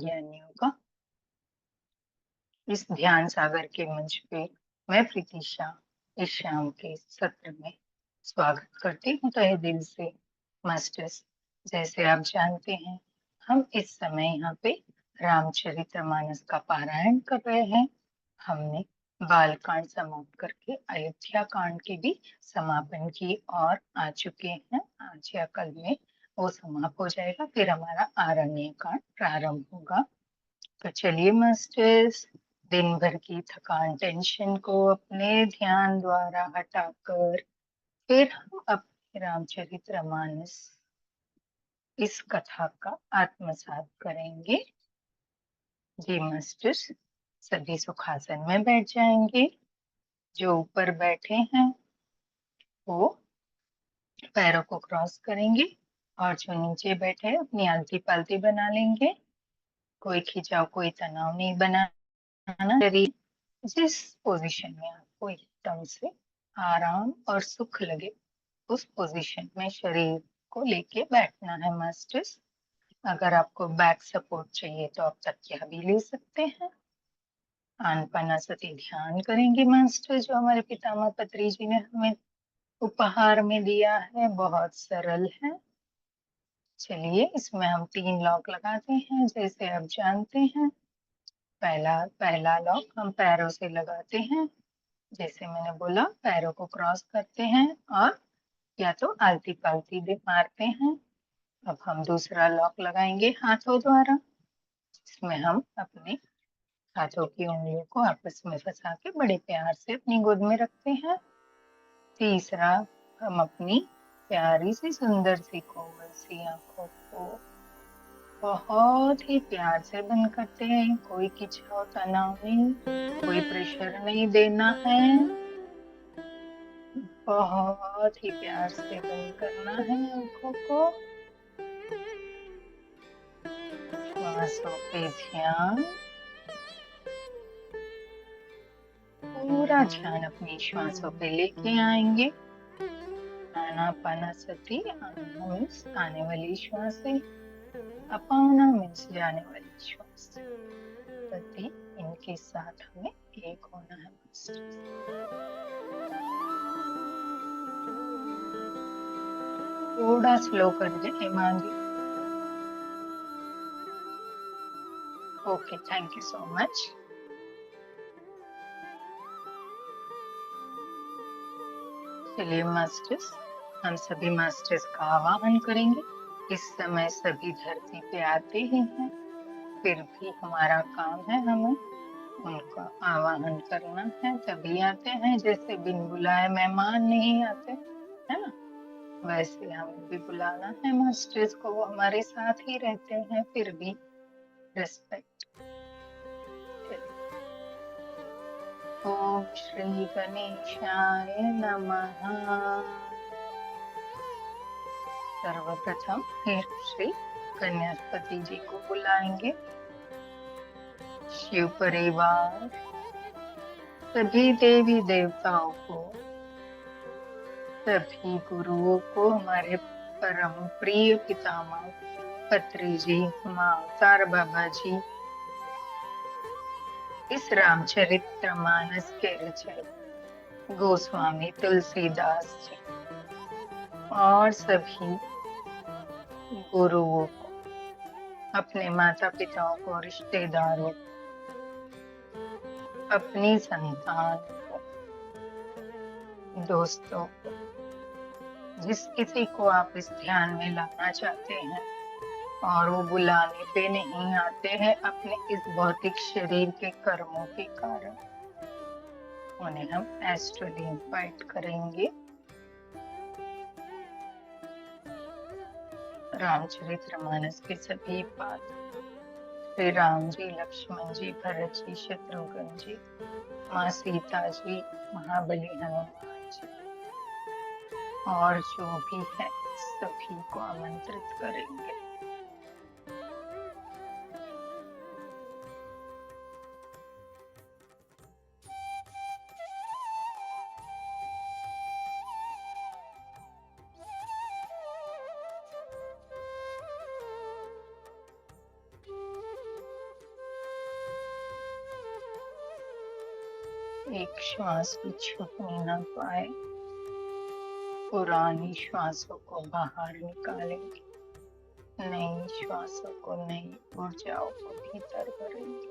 ज्ञानियों का इस ध्यान सागर के मंच पे मैं प्रीतिशा इस शाम के सत्र में स्वागत करती हूँ तहे दिल से। मास्टर्स, जैसे आप जानते हैं, हम इस समय यहाँ पे रामचरितमानस का पारायण कर रहे हैं। हमने बाल कांड समाप्त करके अयोध्या कांड के भी समापन की और आ चुके हैं। आज या कल में वो समाप्त हो जाएगा, फिर हमारा आरण्य कांड प्रारंभ होगा। तो चलिए मास्टर्स, दिन भर की थकान टेंशन को अपने ध्यान द्वारा हटाकर फिर हम अपने रामचरितमानस इस कथा का आत्मसात करेंगे। जी मास्टर्स, सभी सुखासन में बैठ जाएंगे। जो ऊपर बैठे हैं वो पैरों को क्रॉस करेंगे और जो नीचे बैठे हैं अपनी आलती पालती बना लेंगे। कोई खिंचाव कोई तनाव नहीं बनाना। शरीर जिस पोजीशन में आपको एकदम से आराम और सुख लगे उस पोजीशन में शरीर को लेके बैठना है मास्टर्स। अगर आपको बैक सपोर्ट चाहिए तो आप तकिया भी ले सकते हैं। आनापानसति ध्यान करेंगे मास्टर, जो हमारे पितामह पत्री जी ने हमें उपहार में दिया है, बहुत सरल है। चलिए, इसमें हम 3 लॉक लगाते हैं जैसे आप जानते हैं। पहला लॉक हम पैरों से लगाते हैं, जैसे मैंने बोला पैरों को क्रॉस करते हैं और या तो आलती पालती भी मारते हैं। अब हम दूसरा लॉक लगाएंगे हाथों द्वारा, इसमें हम अपने हाथों की उंगलियों को आपस में फंसा के बड़े प्यार से अपनी गोद में रखते हैं। तीसरा, हम अपनी प्यारी सी सुंदर सी कोमल सी आंखों को बहुत ही प्यार से बंद करते हैं। कोई खिंचाव तनाव नहीं, कोई प्रेशर नहीं देना है, बहुत ही प्यार से बंद करना है आंखों को। श्वासों पे ध्यान, पूरा ध्यान अपनी श्वासों पे लेके आएंगे। आनापानसति, आना मीन्स आने वाली श्वास है, अपाना मीन्स जाने वाली श्वास। सति, इनके साथ हमें एक होना है। थोड़ा स्लो कर दे Himangi. Okay, thank you so much. चलिए मास्टर्स, हम सभी मास्टर्स का आवाहन करेंगे। इस समय सभी धरती पे आते ही हैं, फिर भी हमारा काम है हमें उनका आवाहन करना है। तभी आते हैं, जैसे बिन बुलाए मेहमान नहीं आते, है ना? वैसे हमें भी बुलाना है मास्टर्स को, वो हमारे साथ ही रहते हैं, फिर भी रिस्पेक्ट। ओम श्री गणेशाय नमः। सर्वप्रथम श्री गणेशपति जी को बुलाएंगे। शिव परिवार, सभी देवी देवताओं को, सभी गुरुओं को, हमारे परम प्रिय पितामह पत्री जी, माँ तार बाबा जी, इस रामचरितमानस के रचयिता गोस्वामी तुलसीदास जी और सभी गुरुओं को, अपने माता पिताओं को, रिश्तेदारों को, अपनी संतान को, दोस्तों को, जिस किसी को आप इस ध्यान में लाना चाहते हैं और वो बुलाने पे नहीं आते हैं अपने इस भौतिक शरीर के कर्मों के कारण, उन्हें हम एस्ट्रली इनवाइट करेंगे। रामचरितमानस के सभी पात्र, श्री राम जी, लक्ष्मण जी, भरत जी, शत्रुघ्न जी, माँ सीता जी, महाबली हनुमान जी और जो भी है सभी को आमंत्रित करेंगे। एक श्वास भी छूटने ना पाए। पुरानी श्वासों को बाहर निकालेंगे, नई श्वासों को, नई ऊर्जाओं को भीतर भरेंगे।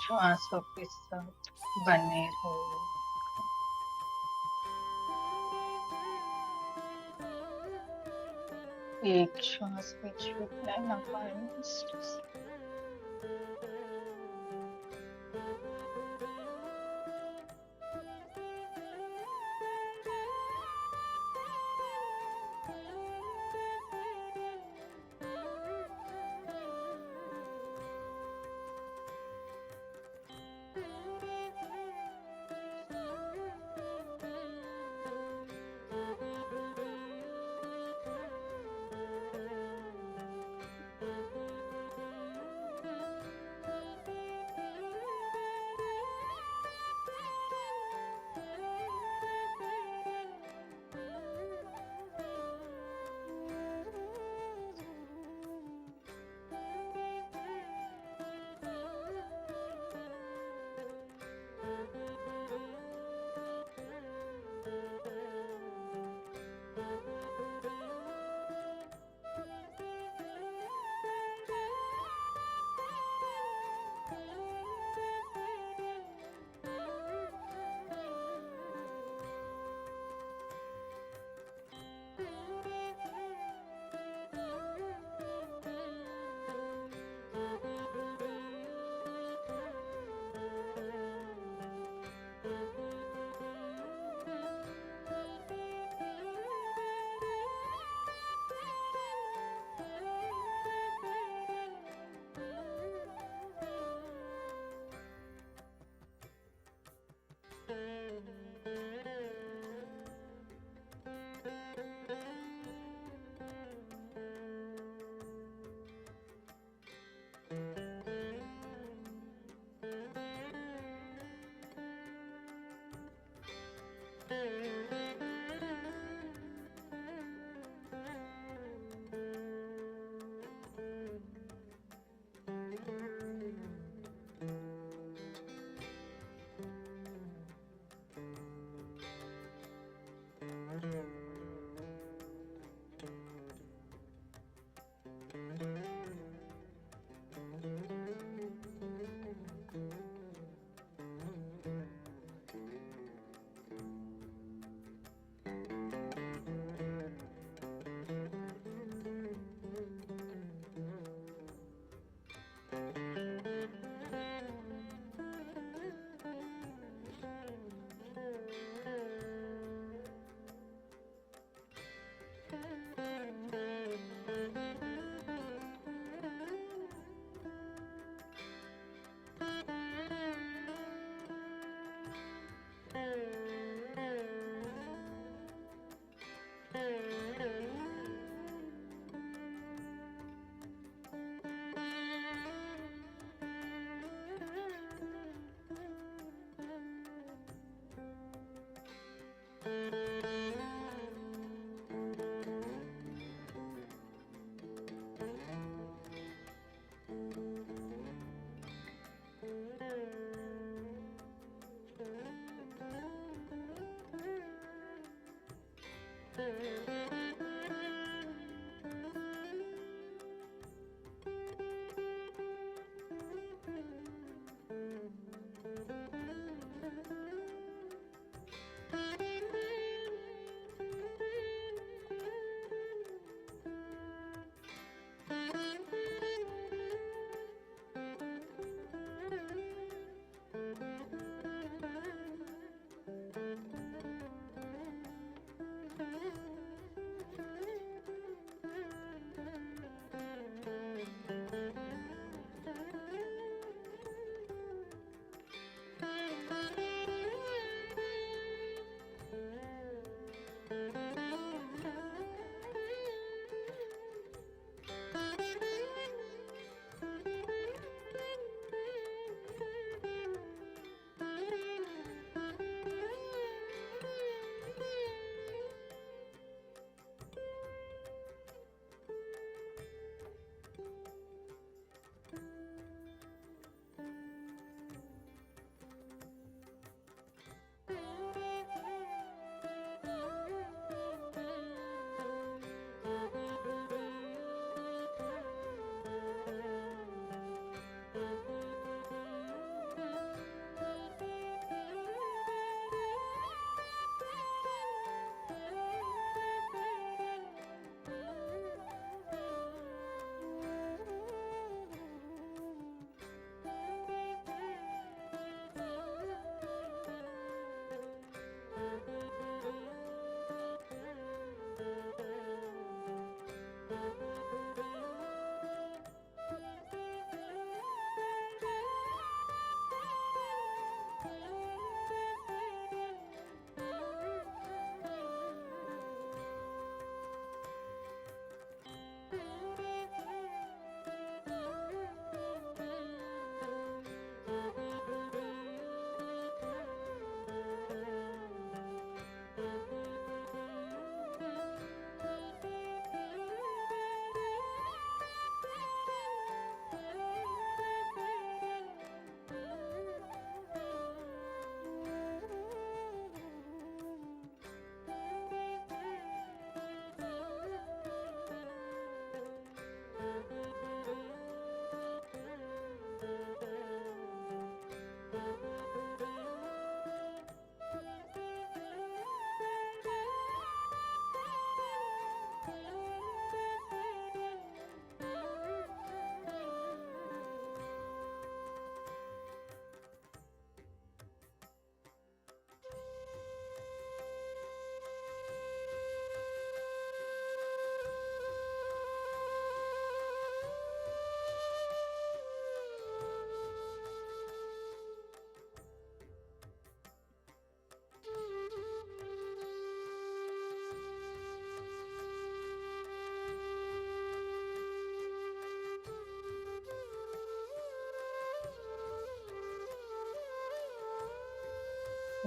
श्वासों के साथ बने रहो। एक श्वास भी छूटने ना पाए मास्टर्स।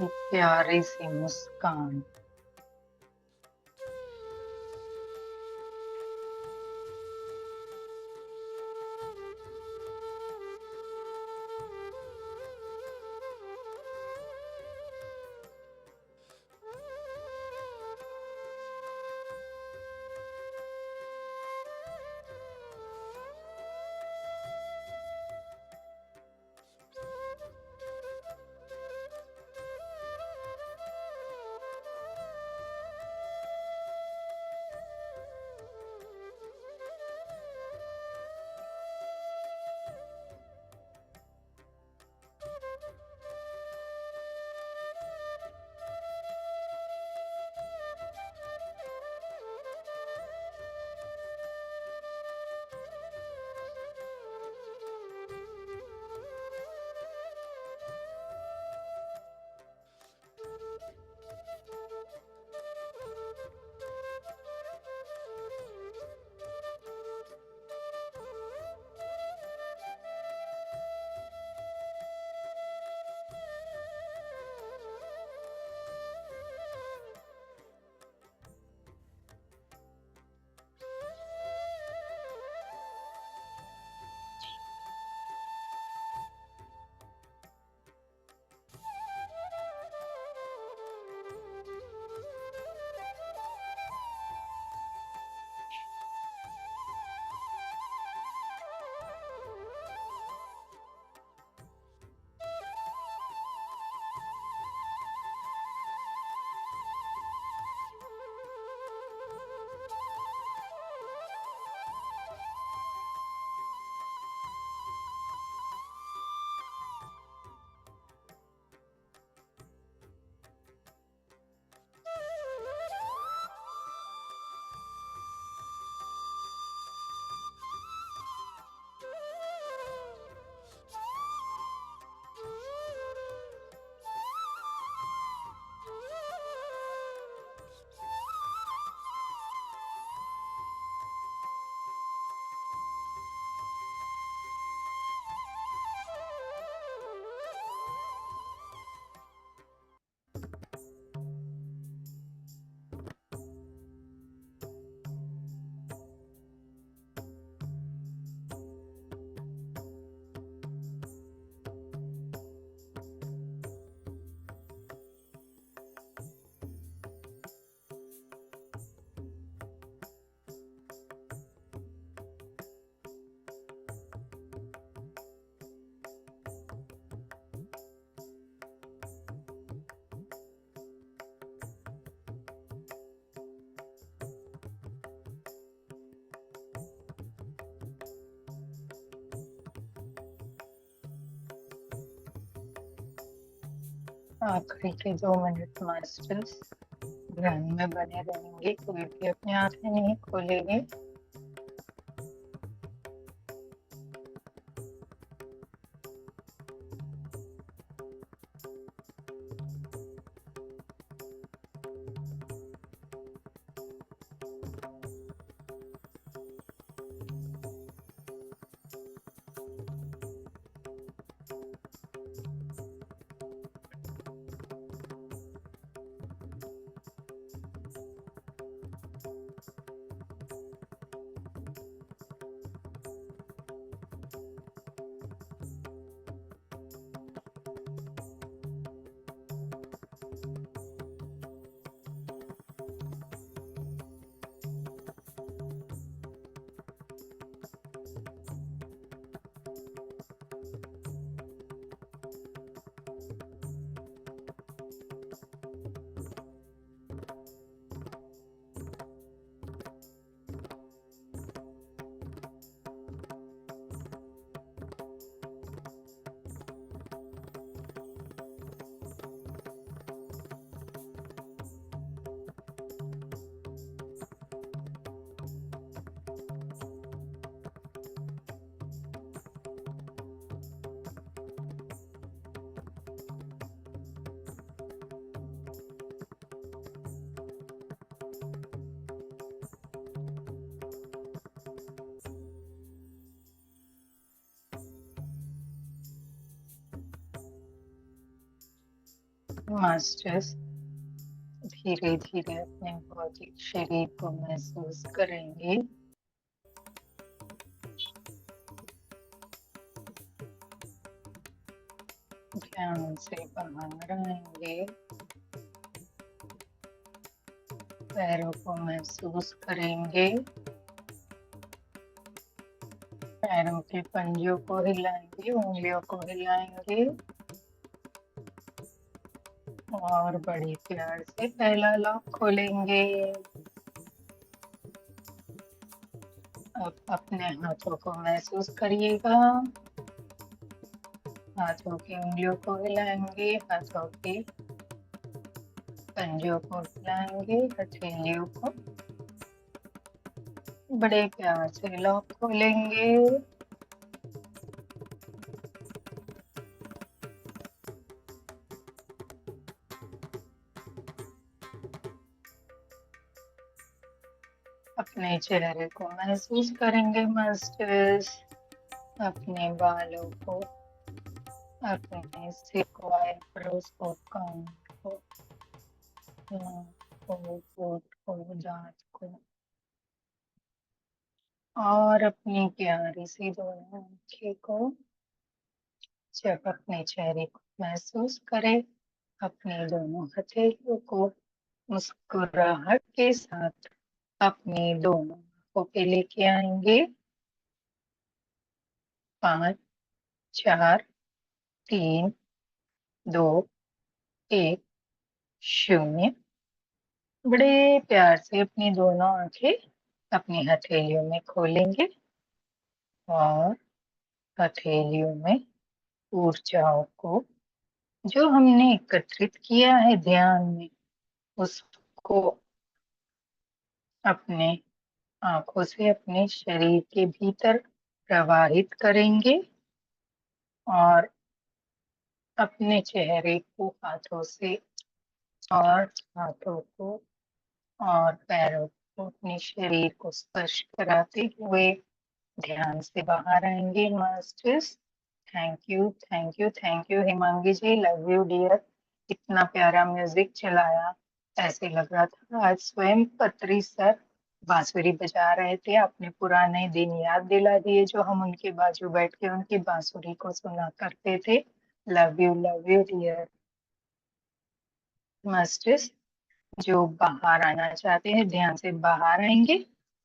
एक प्यारी सी मुस्कान। आखिरी के 2 मिनट मास्टर्स ध्यान में बने रहेंगे, कोई भी अपनी आंखें नहीं खोलेंगे। मास्टर्स धीरे धीरे अपने भौतिक शरीर को महसूस करेंगे। ध्यान से बाहर आएंगे, पैरों को महसूस करेंगे, पैरों के पंजों को हिलाएंगे, उंगलियों को हिलाएंगे और बड़े प्यार से पहला लॉक खोलेंगे। अब अपने हाथों को महसूस करिएगा, हाथों की उंगलियों को हिलाएंगे, हाथों के पंजों को हिलाएंगे, हथेलियों को बड़े प्यार से लॉक खोलेंगे। अपने चेहरे को महसूस करेंगे मास्टर्स, अपने बालों को, अपने सिर को, आईब्रोज को, कान को, नाक को, होंठ को, दांत को, और अपनी प्यारी सी दोनों आंखें को। जब अपने चेहरे को महसूस करें, अपने दोनों हथेलियों को मुस्कुराहट के साथ अपनी दोनों आंखों पे लेके आएंगे। 5, 4, 3, 2, 1, 0। बड़े प्यार से अपनी दोनों आंखें अपनी हथेलियों में खोलेंगे और हथेलियों में ऊर्जाओं को, जो हमने एकत्रित किया है ध्यान में, उसको अपने आंखों से अपने शरीर के भीतर प्रवाहित करेंगे और अपने चेहरे को हाथों से और हाथों को और पैरों को अपने शरीर को स्पर्श कराते हुए ध्यान से बाहर आएंगे masters. Thank you, thank you, thank you Himangi ji, love you dear. इतना प्यारा म्यूजिक चलाया, ऐसे लग रहा था आज स्वयं पत्री सर बांसुरी बजा रहे थे। आपने पुराने दिन याद दिला दिए जो हम उनके बाजू बैठ के उनकी बांसुरी को सुना करते थे। Love you dear masters. जो बाहर आना चाहते हैं ध्यान से बाहर आएंगे,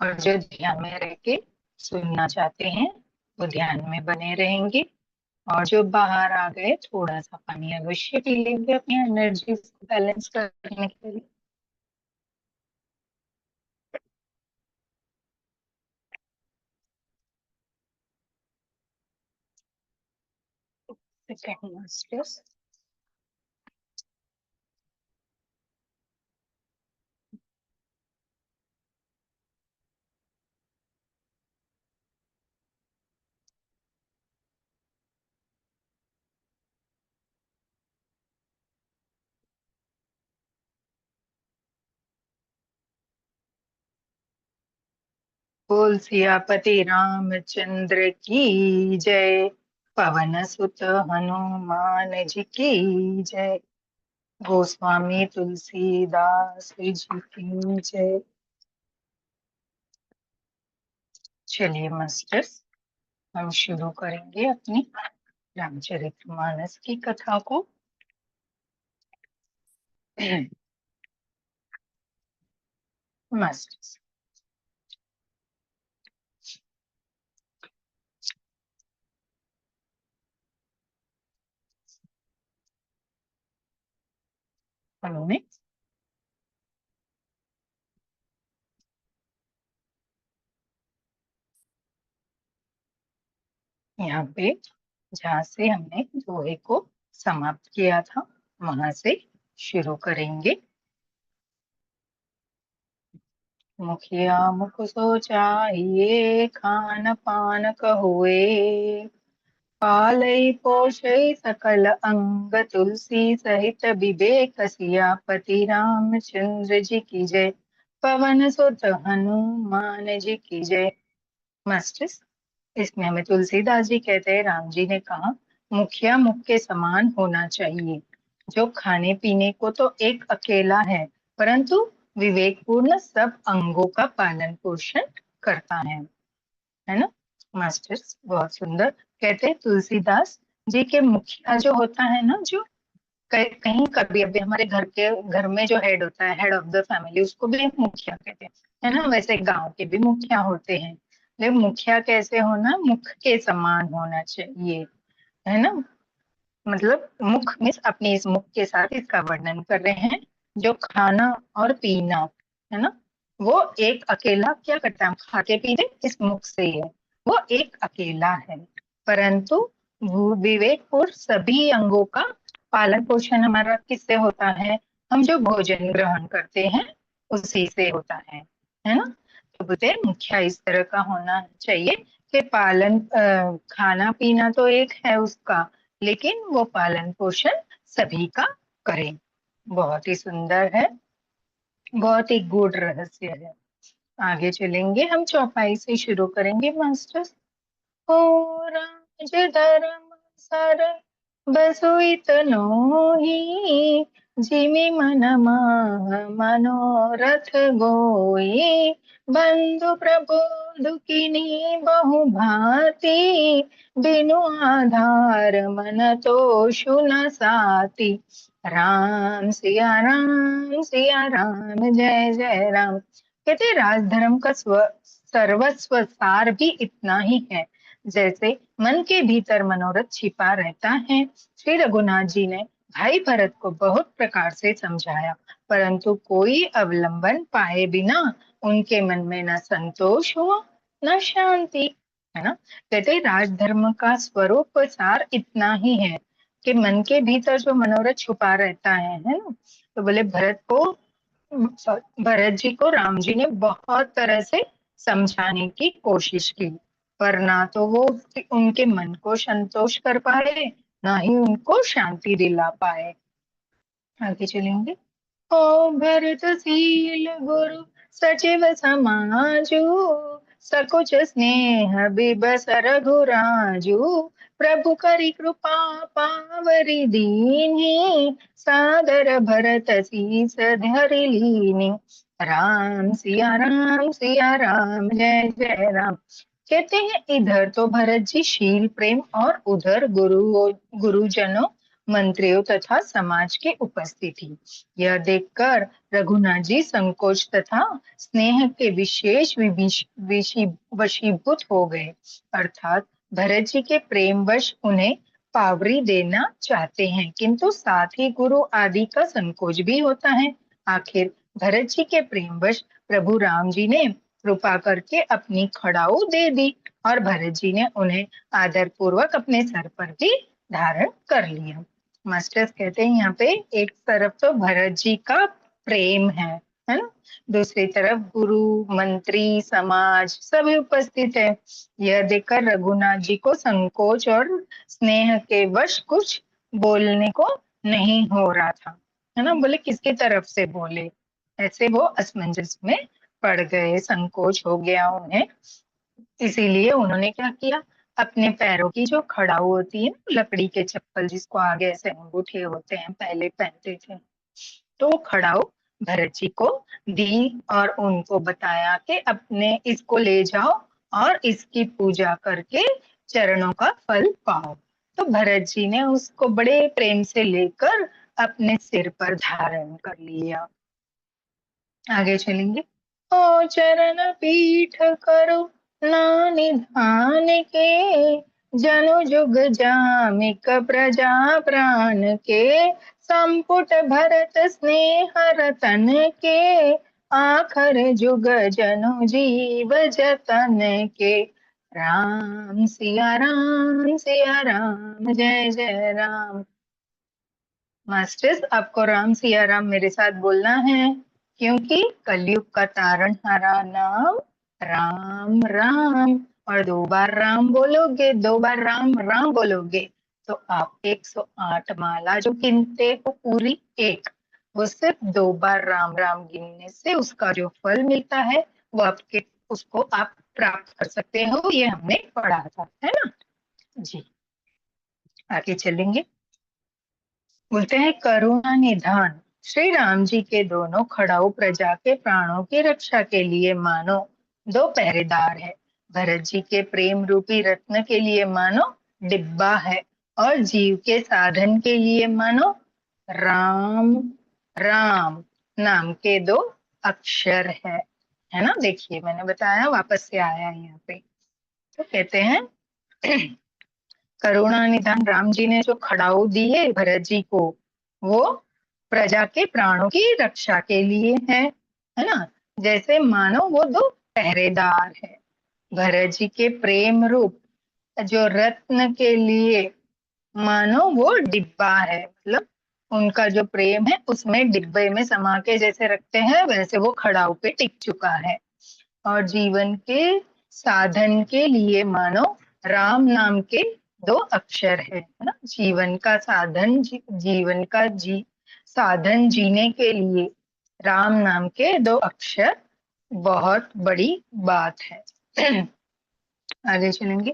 और जो ध्यान में रह के सुनना चाहते हैं वो ध्यान में बने रहेंगे। और जो बाहर आ गए थोड़ा सा पानी अवश्य पी लेंगे अपनी एनर्जी को बैलेंस करने के लिए। Second masters. बोल सियापति रामचंद्र की जय, पवन सुत हनुमान जी की जय, गोस्वामी तुलसीदास जी की जय। चलिए मास्टर्स, हम शुरू करेंगे अपनी रामचरितमानस की कथा को। मास्टर्स, हमने यहाँ पे जहाँ से हमने दोहे को समाप्त किया था वहां से शुरू करेंगे। मुखिया मुख सोचाइए, खान पान कहुए, पालई पोषई सकल अंग, तुलसी सहित विवेक सियापति रामचंद्र जी की जय, पवन सुत हनुमान जी की जय। मास्टर्स, इसमें हमें तुलसीदास जी कहते हैं राम जी ने कहा मुखिया मुख के समान होना चाहिए, जो खाने पीने को तो एक अकेला है परंतु विवेकपूर्ण सब अंगों का पालन पोषण करता है ना। मास्टर्स, बहुत सुंदर। कहते हैं तुलसीदास जी के मुखिया जो होता है ना, जो कहीं कभी अभी हमारे घर में जो हेड होता है, हेड ऑफ द फैमिली, उसको भी एक मुखिया कहते हैं, है ना। वैसे गांव के भी मुखिया होते हैं, लेकिन मुखिया कैसे होना, मुख के समान होना चाहिए, है ना। मतलब मुख में अपने इस मुख के साथ इसका वर्णन कर रहे हैं, जो खाना और पीना, है ना, वो एक अकेला क्या करता है, हम खाते पीते इस मुख से ही है, वो एक अकेला है, परंतु वो विवेकपूर्ण सभी अंगों का पालन पोषण हमारा किससे होता है, हम जो भोजन ग्रहण करते हैं उसी से होता है ना। तो बोलते हैं मुखिया इस तरह का होना चाहिए कि खाना पीना तो एक है उसका, लेकिन वो पालन पोषण सभी का करें। बहुत ही सुंदर है, बहुत ही गूढ़ रहस्य है। आगे चलेंगे, हम चौपाई से शुरू करेंगे मास्टर्स। हो राज धर्म सर बसुइत नोही, जिमि मन मनोरथ गोई, बंधु प्रभु दुखिनी बहु भांति, बिनु आधार मन तोषु न साति। राम सिया राम सिया राम, जय जय राम। कहते राजधर्म का सर्वस्व सार भी इतना ही है जैसे मन के भीतर मनोरथ छिपा रहता है। श्री रघुनाथ जी ने भाई भरत को बहुत प्रकार से समझाया, परंतु कोई अवलंबन पाए बिना उनके मन में न संतोष हुआ न शांति, है ना। कहते राजधर्म का स्वरूप सार इतना ही है कि मन के भीतर जो मनोरथ छुपा रहता है ना। तो बोले भरत जी को राम जी ने बहुत तरह से समझाने की कोशिश की, पर ना तो वो उनके मन को संतोष कर पाए, ना ही उनको शांति दिला पाए। आगे चलेंगे। ओ भरतशील गुरु सचिव समाजु, सकुच स्नेह बिबस रघुराजु, प्रभु करि कृपा पावरि दीन्हि, सादर भरत सीस धरि लीन्हि। राम सिया राम, जय जय राम। कहते हैं इधर तो भरत जी शील प्रेम और उधर गुरुजनों मंत्रियों तथा समाज की उपस्थिति, यह देखकर रघुनाथ जी संकोच तथा स्नेह के विशेष वशीभूत हो गए, अर्थात भरत जी के प्रेमवश उन्हें पावरी देना चाहते हैं, किंतु साथ ही गुरु आदि का संकोच भी होता है। आखिर भरत जी के प्रेमवश प्रभु राम जी ने कृपा करके अपनी खड़ाऊ दे दी और भरत जी ने उन्हें आदर पूर्वक अपने सर पर भी धारण कर लिया। मास्टर्स कहते हैं यहाँ पे एक तरफ तो भरत जी का प्रेम है ना, दूसरी तरफ गुरु मंत्री समाज सभी उपस्थित है। यह देखकर रघुनाथ जी को संकोच और स्नेह के वश कुछ बोलने को नहीं हो रहा था, है ना। बोले किसकी तरफ से बोले, ऐसे वो असमंजस में पड़ गए, संकोच हो गया उन्हें। इसीलिए उन्होंने क्या किया, अपने पैरों की जो खड़ाऊ होती है ना, लकड़ी के चप्पल जिसको आगे ऐसे अंगूठे होते हैं पहले पहनते थे, तो वो खड़ाऊ भरत जी को दी और उनको बताया कि अपने इसको ले जाओ और इसकी पूजा करके चरणों का फल पाओ। तो भरत जी ने उसको बड़े प्रेम से लेकर अपने सिर पर धारण कर लिया। आगे चलेंगे। ओ चरण पीठ करो ना निधान के, जनु जुग जामिक प्रजा प्राण के, संपुट भरत स्नेह रतन के, आखर जुग जनु जीव जतन के। राम सिया राम, जय जय राम। मास्टर्स आपको राम सिया राम मेरे साथ बोलना है, क्योंकि कलयुग का तारणहारा नाम राम राम, और 2 बार राम बोलोगे, 2 बार राम राम बोलोगे तो आप 108 माला जो गिनते हो पूरी एक, वो सिर्फ 2 बार राम राम गिनने से उसका जो फल मिलता है वो आपके उसको आप प्राप्त कर सकते हो, ये हमने पढ़ा था, है ना जी। आगे चलेंगे। बोलते हैं करुणा निधान, श्री राम जी के दोनों खड़ाऊ प्रजा के प्राणों की रक्षा के लिए मानो 2 पहरेदार है। भरत जी के प्रेम रूपी रत्न के लिए मानो डिब्बा है, और जीव के साधन के लिए मानो राम राम नाम के 2 अक्षर है ना। देखिए मैंने बताया, वापस से आया यहाँ पे। तो कहते हैं करुणा निधान, राम जी ने जो खड़ाऊ दिए भरत जी को, वो प्रजा के प्राणों की रक्षा के लिए है ना। जैसे मानो वो 2 पहरेदार है। भरत जी के प्रेम रूप जो रत्न के लिए मानो वो डिब्बा है, मतलब उनका जो प्रेम है उसमें डिब्बे में समा के जैसे रखते हैं वैसे वो खड़ाऊ पे टिक चुका है। और जीवन के साधन के लिए मानो राम नाम के 2 अक्षर है ना। जीवन का साधन जीवन का साधन जीने के लिए राम नाम के 2 अक्षर बहुत बड़ी बात है। आगे चलेंगे।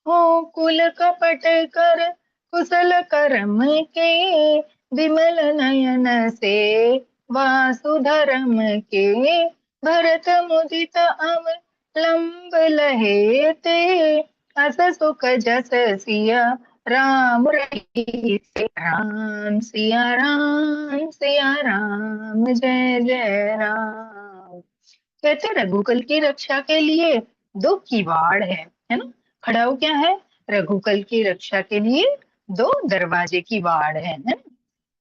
हो कुल कपट कर कुशल कर्म के, विमल नयन से वासुधर्म के, भरत मुदित अवलंब लहे ते, अस सुख जस सिया राम रही से राम, सिया राम, सिया राम, जय जय राम। कहते रघुकुल की रक्षा के लिए दो किवाड़ है ना। खड़ाऊ क्या है? रघुकुल की रक्षा के लिए दो दरवाजे की वाड़ है ना।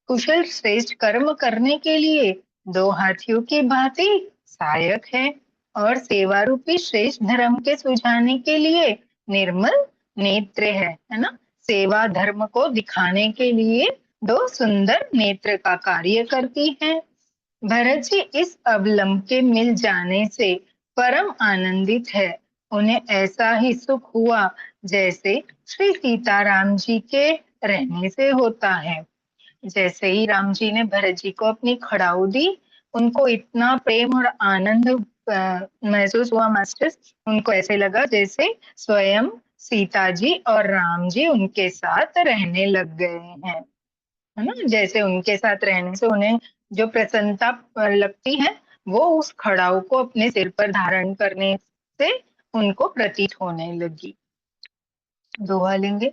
कुशल श्रेष्ठ कर्म करने के लिए दो हाथियों की भांति सहायक है, और सेवा रूपी श्रेष्ठ धर्म के सुझाने के लिए निर्मल नेत्र है ना। सेवा धर्म को दिखाने के लिए दो सुंदर नेत्र का कार्य करती है। भरत जी इस अवलंब के मिल जाने से परम आनंदित है। उन्हें ऐसा ही सुख हुआ जैसे श्री सीताराम जी के रहने से होता है। जैसे ही राम जी ने भरत जी को अपनी खड़ाऊ दी, उनको इतना प्रेम और आनंद महसूस हुआ मास्टर्स। उनको ऐसे लगा जैसे स्वयं सीता जी और राम जी उनके साथ रहने लग गए हैं, है ना। जैसे उनके साथ रहने से उन्हें जो प्रसन्नता लगती है, वो उस खड़ाऊ को अपने सिर पर धारण करने से उनको प्रतीत होने लगी। दोहा लेंगे।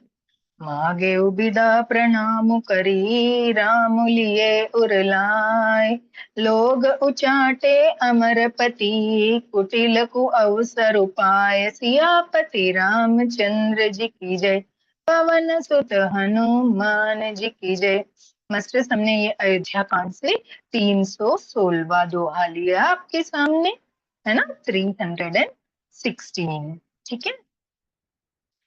मागे बिदा प्रणाम करी, राम लिए उरलाए, लोग उचाटे अमरपति, कुटिल कु अवसर उपाय, सियापति रामचंद्र जी की जय, पवन सुत हनुमान जी की जय। मास्टर्स, हमने ये अयोध्या कांड से 316वां दोहा लिया आपके सामने, है ना, 316। ठीक है।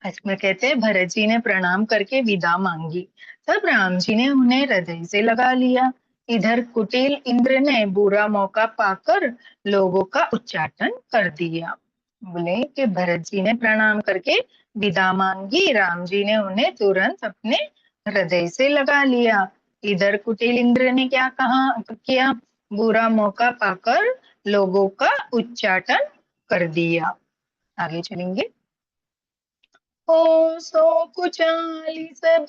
इसमें कहते हैं भरत जी ने प्रणाम करके विदा मांगी, तब राम जी ने उन्हें हृदय से लगा लिया। इधर कुटिल इंद्र ने बुरा मौका पाकर लोगों का उच्चाटन कर दिया। बोले कि भरत जी ने प्रणाम करके विदा मांगी, राम जी ने उन्हें तुरंत अपने हृदय से लगा लिया। इधर कुटिल इंद्र ने क्या किया? बुरा मौका पाकर लोगों का उच्चाटन कर दिया। आगे चलेंगे। हो सो कुचाली सब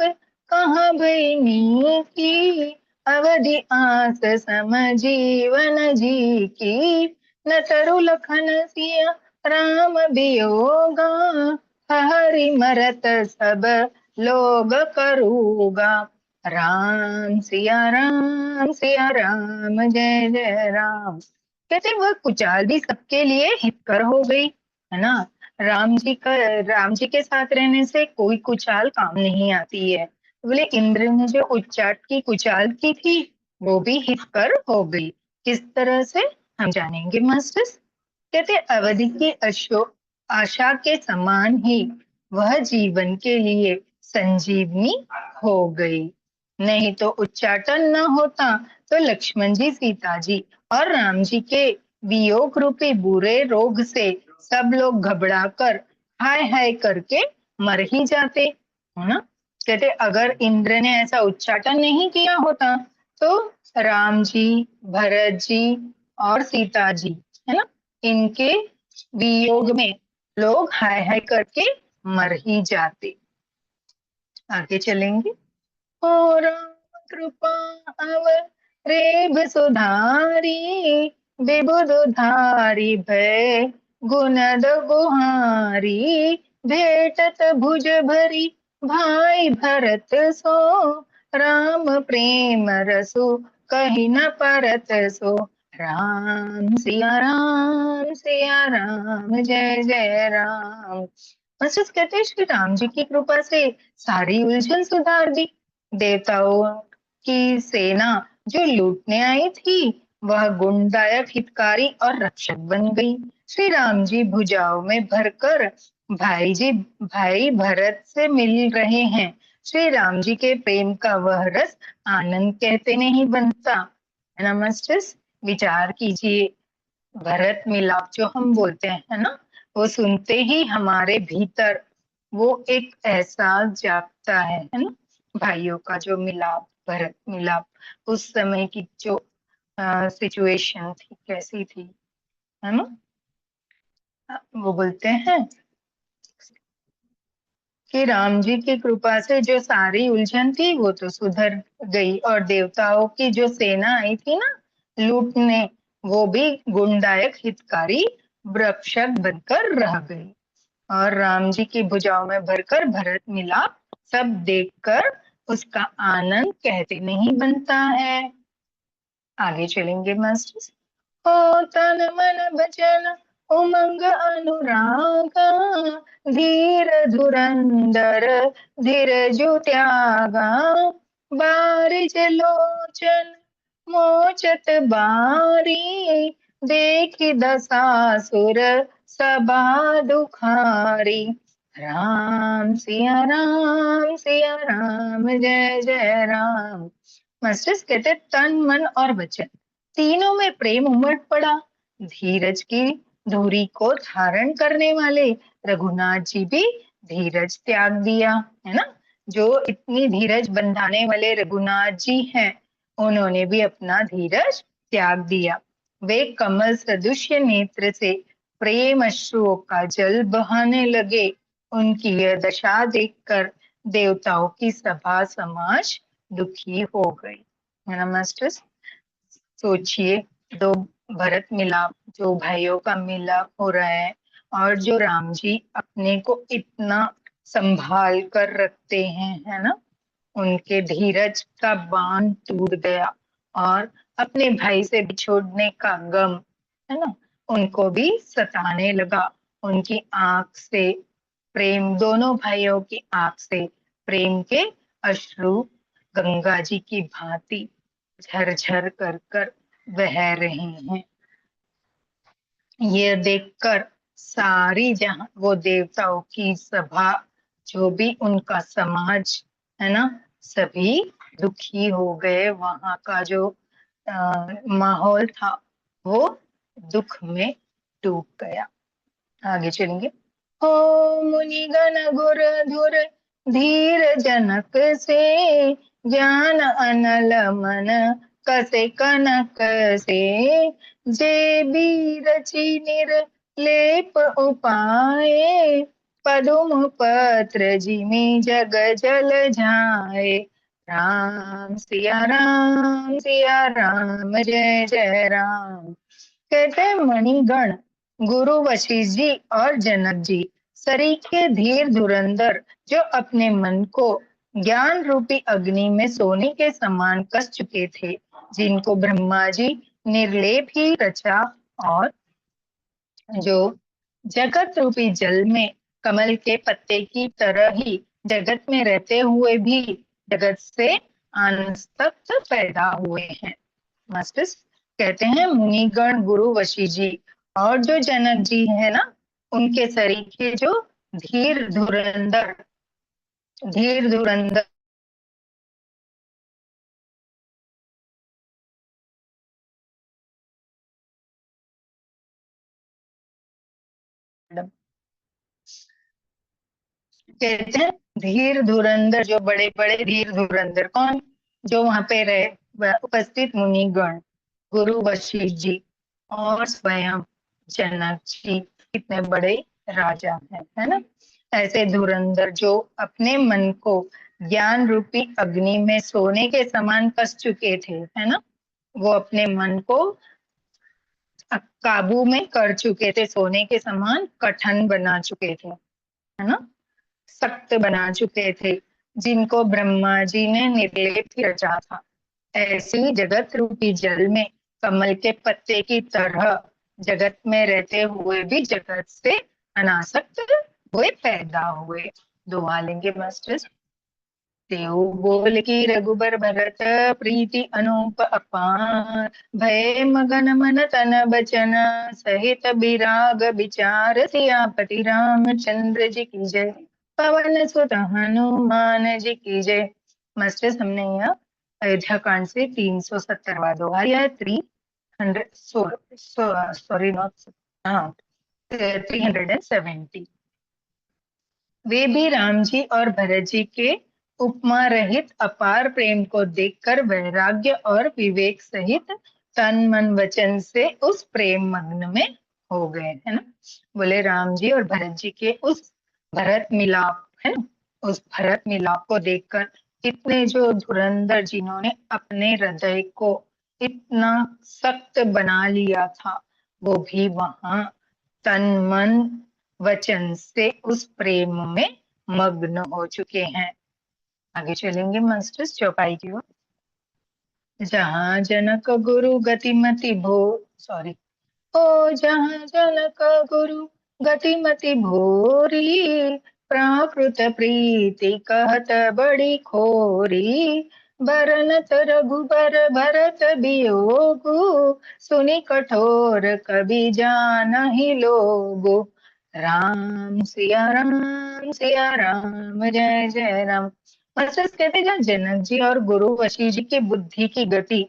कहाँ भई की, अवधि आस सम जीवन जी की, न तरु लखन सिया राम बियोगा, हरि मरत सब लोग करूगा, राम सिया राम, जय जय राम। कहते वह कुचाल भी सबके लिए हितकर हो गई, है ना। राम जी के साथ रहने से कोई कुचाल काम नहीं आती है। बोले इंद्र ने जो उच्चाट की कुचाल की थी, वो भी हितकर हो गई। किस तरह से, हम जानेंगे मास्टर्स। कहते अवधि की आशा के समान ही वह जीवन के लिए संजीवनी हो गई। नहीं तो उच्चाटन न होता तो लक्ष्मण जी, सीता जी और राम जी के वियोग रूपी बुरे रोग से सब लोग घबराकर हाय हाय करके मर ही जाते, है ना। कहते अगर इंद्र ने ऐसा उच्चाटन नहीं किया होता तो राम जी, भरत जी और सीता जी, है ना, इनके वियोग में लोग हाय हाय करके मर ही जाते। आगे चलेंगे। और कृपा अवरेब सुधारी, विबुध धारी भय गुणद गुहारी, भेटत भुज भरी भाई भरत सो, राम प्रेम रसु कही न परत सो, सिया राम, जय जय राम। बस कहते हैं श्री राम जी की कृपा से सारी उलझन सुधार दी। देवताओं की सेना जो लूटने आई थी, वह गुणदायक हितकारी और रक्षक बन गई। श्री राम जी भुजाओं में भरकर भाई भरत से मिल रहे हैं। श्री राम जी के प्रेम का वह रस आनंद कहते नहीं बनता, है ना मास्टर्स। विचार कीजिए, भरत मिलाप जो हम बोलते हैं, है ना, वो सुनते ही हमारे भीतर वो एक एहसास जागता है ना। भाइयों का जो मिलाप, भरत मिलाप, उस समय की जो सिचुएशन थी कैसी थी। है ना। वो बोलते हैं कि राम जी की कृपा से जो सारी उलझन थी वो तो सुधर गई, और देवताओं की जो सेना आई थी ना लूटने, वो भी गुणदायक हितकारी रक्षक बनकर रह गई। और राम जी की भुजाओं में भरकर भरत मिला, सब देखकर उसका आनंद कहते नहीं बनता है। आगे चलेंगे मास्टर्स। ओ तन मन भजन उमंग अनुरागा, धीर धुरंधर धीरजु त्यागा, बारिज लोचन मोचत बारी, देखि दसासुर सबा दुखारी। राम सिया राम जय जय राम। मास्टर्स कहते तन मन और वचन तीनों में प्रेम उमड़ पड़ा। धीरज की धुरी को धारण करने वाले रघुनाथ जी भी धीरज त्याग दिया, है ना। जो इतनी धीरज बंधाने वाले रघुनाथ जी हैं, उन्होंने भी अपना धीरज त्याग दिया। वे कमल सदृश्य नेत्र से प्रेम अश्रुओं का जल बहाने लगे। उनकी यह दशा देखकर देवताओं की सभा समाज दुखी हो गई, है ना मास्टर्स। सोचिए, दो भरत मिलाप, जो भाइयों का मिलाप हो रहा है, और जो राम जी अपने को इतना संभाल कर रखते हैं, है ना। उनके धीरज का बांध टूट गया, और अपने भाई से बिछोड़ने का गम, है ना, उनको भी सताने लगा। उनकी आंख से प्रेम, दोनों भाइयों की आंख से प्रेम के अश्रु गंगा जी की भांति झरझर कर कर बह रहे हैं। ये देखकर सारी जहां वो देवताओं की सभा, जो भी उनका समाज, है ना, सभी दुखी हो गए। वहां का जो माहौल था वो दुख में डूब गया। आगे चलेंगे। हो मुनिगण गुर धुर धीर जनक से, ज्ञान अनल मन कसे कनक से, जे बीरचि निर्लेप उपाय, पदुम पत्र जिमि जग जल जाए। राम सिया राम जय जय राम। कहते हैं मणिगण गुरु वशिष्ठ जी और जनक जी सरीखे धीर धुरंधर, जो अपने मन को ज्ञान रूपी अग्नि में सोने के समान कस चुके थे, जिनको ब्रह्मा जी निर्लेप ही रचा, और जो जगत रूपी जल में कमल के पत्ते की तरह ही जगत में रहते हुए भी जगत से अनसक्त पैदा हुए हैं। मास्टर्स कहते हैं मुनिगण गुरु वशी जी और जो जनक जी है ना, उनके सरीखे जो धीर धुरंधर कहते हैं धीर धुरंधर, जो बड़े बड़े धीर धुरंधर कौन, जो वहां पे रहे उपस्थित मुनिगण, गुरु वशिष्ठ जी और स्वयं जनक जी, कितने बड़े राजा हैं, है ना। ऐसे धुरंधर जो अपने मन को ज्ञान रूपी अग्नि में सोने के समान कस चुके थे, है ना, वो अपने मन को काबू में कर चुके थे, सोने के समान कठन बना चुके थे, है ना, सख्त बना चुके थे, जिनको ब्रह्मा जी ने निर्लेप रचा था। ऐसी जगत रूपी जल में कमल के पत्ते की तरह जगत में रहते हुए भी जगत से अनासक्त हुए पैदा हुए। दुआ लेंगे मास्टर्स। देव बोल की रघुबर भरत प्रीति अनूप अपार, भय मगन मन तन बचन सहित विराग विचार, सियापति रामचंद्र जी की जय, पवन सुत हनुमान जी की जय। मास्टर्स, हमने यह अयोध्या कांड से 370वां दोहा या 300 सॉरी नॉट, हाँ 370। वे भी राम जी और भरत जी के उपमा रहित अपार प्रेम को देखकर वैराग्य और विवेक सहित तन मन वचन से उस प्रेम मग्न में हो गए, है ना। बोले राम जी और भरत जी के उस भरत मिलाप, है ना, उस भरत मिलाप को देखकर इतने जो धुरंधर जिन्होंने अपने हृदय को इतना सख्त बना लिया था, वो भी वहां तन मन वचन से उस प्रेम में मग्न हो चुके हैं। आगे चलेंगे मास्टर्स चौपाई की ओर। जहाँ जनक गुरु गतिमति भो सॉरी ओ जहाँ जनक गुरु गतिमति भोरी, प्राकृत प्रीति कहत बड़ी खोरी, बरनत रघुबर भरत वियोगु, सुनि कठोर कवि जानहि लोगु। सिया राम जय जय राम। मास्टर्स कहते हैं जहाँ जनक जी और गुरु वशिष्ठ जी की बुद्धि की गति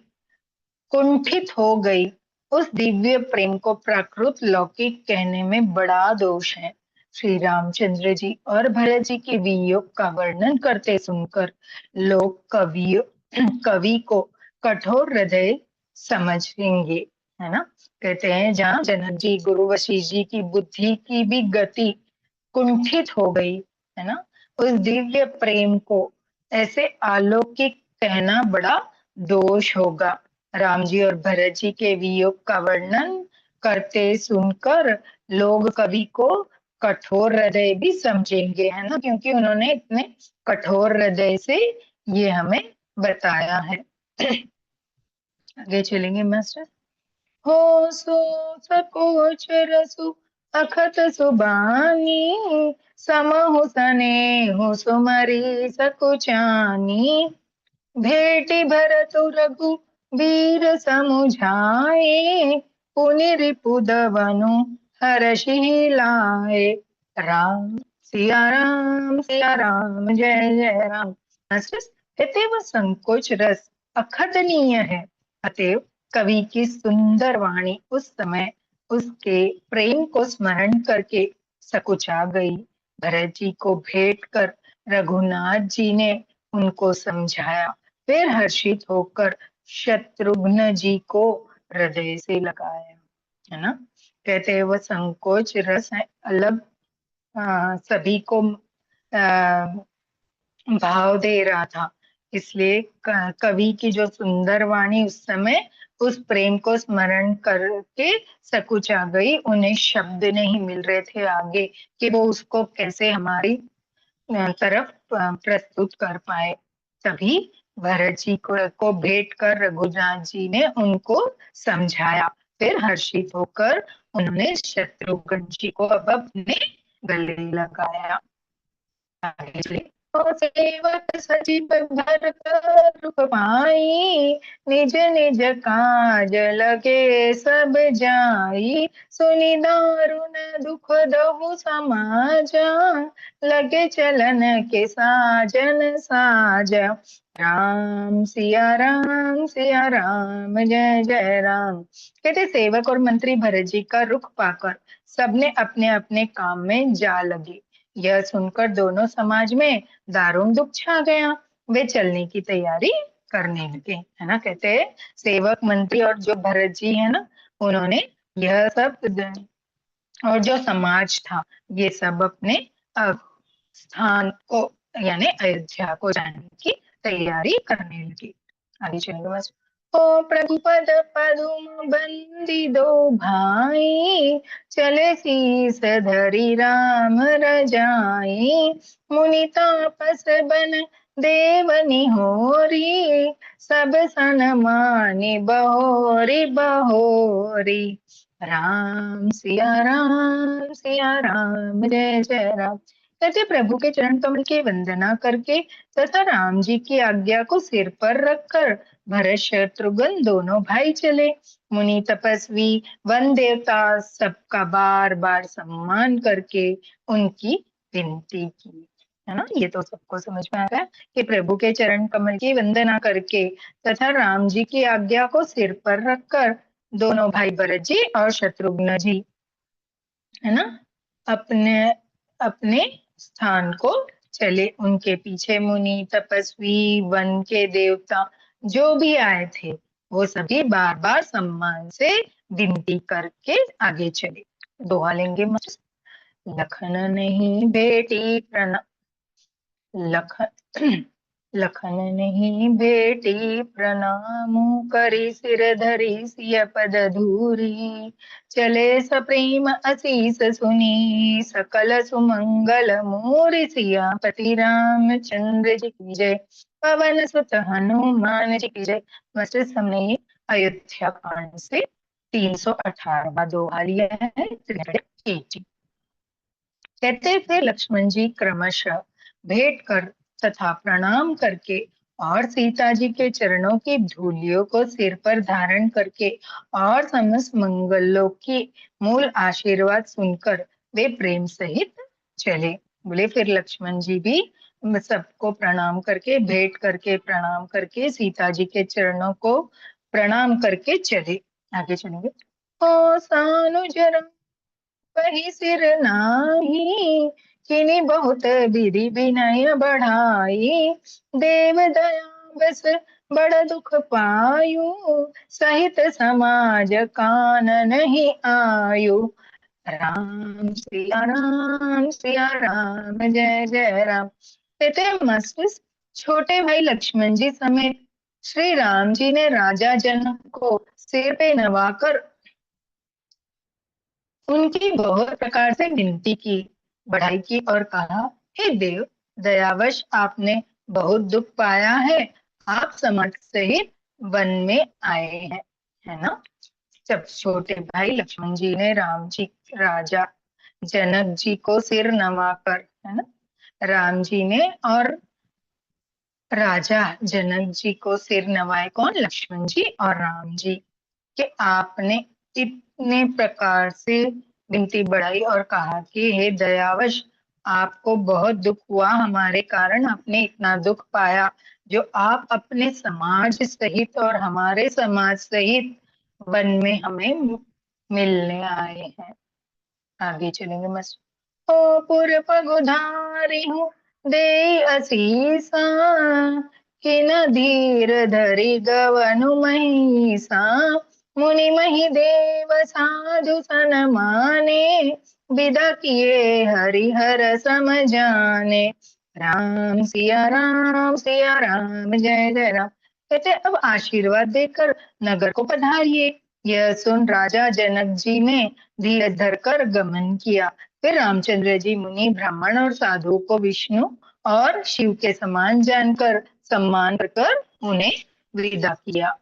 कुंठित हो गई, उस दिव्य प्रेम को प्राकृत लौकिक कहने में बड़ा दोष है। श्री रामचंद्र जी और भरत जी के वियोग का वर्णन करते सुनकर लोग कवि को कठोर हृदय समझेंगे, है ना। कहते हैं जहाँ जनक जी गुरु वशिष्ठ जी की बुद्धि की भी गति कुंठित हो गई, है ना, उस दिव्य प्रेम को ऐसे अलौकिक कहना बड़ा दोष होगा। राम जी और भरत जी के वियोग का वर्णन करते सुनकर लोग कवि को कठोर हृदय भी समझेंगे, है ना, क्योंकि उन्होंने इतने कठोर हृदय से ये हमें बताया है। आगे चलेंगे मास्टर। हो सो सकोच रसु अखत सुबानी, समहु सनेहु सुमरी सकुचानी, भेटी भरतु रघु वीर समुझाए, पुनि रिपुदवनु हरषि लाए। सिया राम जय जय राम। अतएव संकोच रस अखदनीय है, अतएव कवि की सुंदर वाणी उस समय उसके प्रेम को स्मरण करके सकुचा गई। भरत जी को भेंट कर रघुनाथ जी ने उनको समझाया, फिर हर्षित होकर शत्रुघ्न जी को हृदय से लगाया, है ना। कहते हैं वह संकोच रस है अलग सभी को भाव दे रहा था, इसलिए कवि की जो सुंदर वाणी उस समय उस प्रेम को स्मरण करके सकुचा गई। उन्हें शब्द नहीं मिल रहे थे आगे कि वो उसको कैसे हमारी तरफ प्रस्तुत कर पाए। तभी भरत जी को भेंट कर रघुनाथ जी ने उनको समझाया, फिर हर्षित होकर उन्होंने शत्रुघ्न जी को अब अपने गले लगाया। आगे चलिए। तो सेवक सचिव भर कर रूप पाई, निज निज काज लगे सब जाई, सुनि दारुण दुख दहु समाजा, लगे चलन के साजन साजा। सिया राम जय जय राम। कहते सेवक और मंत्री भरत जी का रुख पाकर सबने अपने अपने काम में जा लगे। यह सुनकर दोनों समाज में दारुण दुख छा गया। वे चलने की तैयारी करने लगे, है ना। कहते हैं सेवक मंत्री और जो भरत जी है ना, उन्होंने यह सब और जो समाज था ये सब अपने स्थान को यानी अयोध्या को जाने की तैयारी करने लगी। आगे चलेंगे बस। ओ प्रभुपद पदुम बंदी दो भाई, चले शीस धरि राम रजाई, मुनि तापस बन देवनी होरी, सब सनमानि बहोरी बहोरी। सिया राम जय जय राम। कहते प्रभु के चरण कमल की वंदना करके तथा राम जी की आज्ञा को सिर पर रखकर भरत शत्रुघ्न दोनों भाई चले। मुनि तपस्वी वन देवता सबका बार बार सम्मान करके उनकी विनती की, है ना। ये तो सबको समझ में आ रहा है कि प्रभु के चरण कमल की वंदना करके तथा राम जी की आज्ञा को सिर पर रखकर दोनों भाई भरत जी और शत्रुघ्न जी, है ना, अपने अपने स्थान को चले। उनके पीछे मुनि तपस्वी वन के देवता जो भी आए थे वो सभी बार बार सम्मान से विनती करके आगे चले। दोहा लेंगे मस्त। लखन नहीं बेटी प्रणाम, लखन लखन नहीं बेटी प्रणाम, करी सिर धरी सिय पद धूरी, चले सप्रेम असीस सुनी, सकल सुमंगल मूरि सियापति रामचंद्र जी की जय, पवन सुत हनुमान जी की जय। मस्त हमने ये अयोध्या कांड से 318वां दोहा लिया है, 380। कहते थे लक्ष्मण जी क्रमशः भेंट कर तथा प्रणाम करके और सीता जी के चरणों की धूलियों को सिर पर धारण करके और समस्त मंगलों की मूल आशीर्वाद सुनकर वे प्रेम सहित चले। बोले फिर लक्ष्मण जी भी सबको प्रणाम करके भेंट करके प्रणाम करके सीता जी के चरणों को प्रणाम करके चले। आगे चलेंगे। ओ सानुज वही सिर नाही, किनी बहुत विधि विनय बढ़ाई, देव दया बस बड़ दुख पायु, सहित समाज कान नहीं आयु। राम सिया राम जय जय राम। कहते हैं मस्त छोटे भाई लक्ष्मण जी समेत श्री राम जी ने राजा जनक को सिर पे नवाकर उनकी बहुत प्रकार से विनती की, बढ़ाई की और कहा, हे देव, दयावश आपने बहुत दुख पाया है, आप समाज सहित वन में आए हैं, है ना। जब छोटे भाई लक्ष्मण जी ने राम जी राजा जनक जी को सिर नवाकर, है ना, राम जी ने और राजा जनक जी को सिर नवाए, कौन, लक्ष्मण जी और राम जी, कि आपने इतने प्रकार से विनती बढ़ाई और कहा कि हे दयावश, आपको बहुत दुख हुआ, हमारे कारण आपने इतना दुख पाया, जो आप अपने समाज सहित और हमारे समाज सहित वन में हमें मिलने आए हैं। आगे चलेंगे मस्त। ओ पुर पगुधारी हूँ दे असीसा, किन धीर धरि गवनु महिषा, मुनि महि देव साधु सन माने, विदा किए हरिहर सम जाने। सिया राम जय जय राम। कहते अब आशीर्वाद देकर नगर को पधारिए। यह सुन राजा जनक जी ने धीरज धरकर गमन किया। फिर रामचंद्र जी मुनि ब्राह्मण और साधुओं को विष्णु और शिव के समान जानकर सम्मान कर उन्हें विदा किया।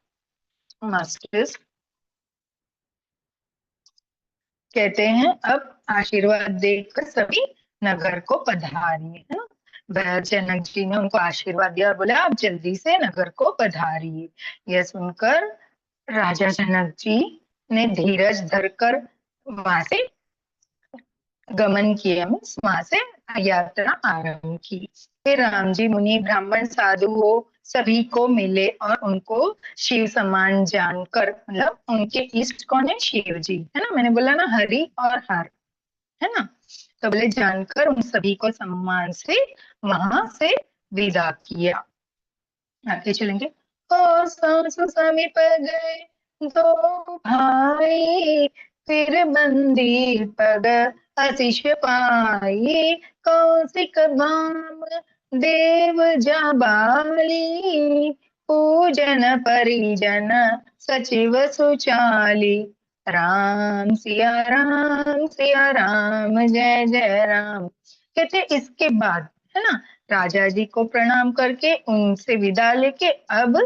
मास्टर्स कहते हैं अब आशीर्वाद देकर सभी नगर को पधारिए, है ना। भरत जनक जी ने उनको आशीर्वाद दिया और बोला आप जल्दी से नगर को पधारिए। यह सुनकर राजा जनक जी ने धीरज धरकर वहां से गमन किया, मीन्स वहां से यात्रा आरंभ की। फिर राम जी मुनि ब्राह्मण साधुओं सभी को मिले और उनको शिव समान जानकर, मतलब उनके इष्ट कौन है, शिव जी, है ना। मैंने बोला ना हरि और हर, है ना। तो बोले जानकर उन सभी को सम्मान से वहां से विदा किया। आगे चलेंगे। और सासु समीप गए दो भाई, फिर बंदी पग आशीष पाई, कौशिक बाम देव जाबाली, पूजन परिजन सचिव सुचाली। सिया राम जय जय राम। कहते इसके बाद, है ना, राजा जी को प्रणाम करके उनसे विदा लेके अब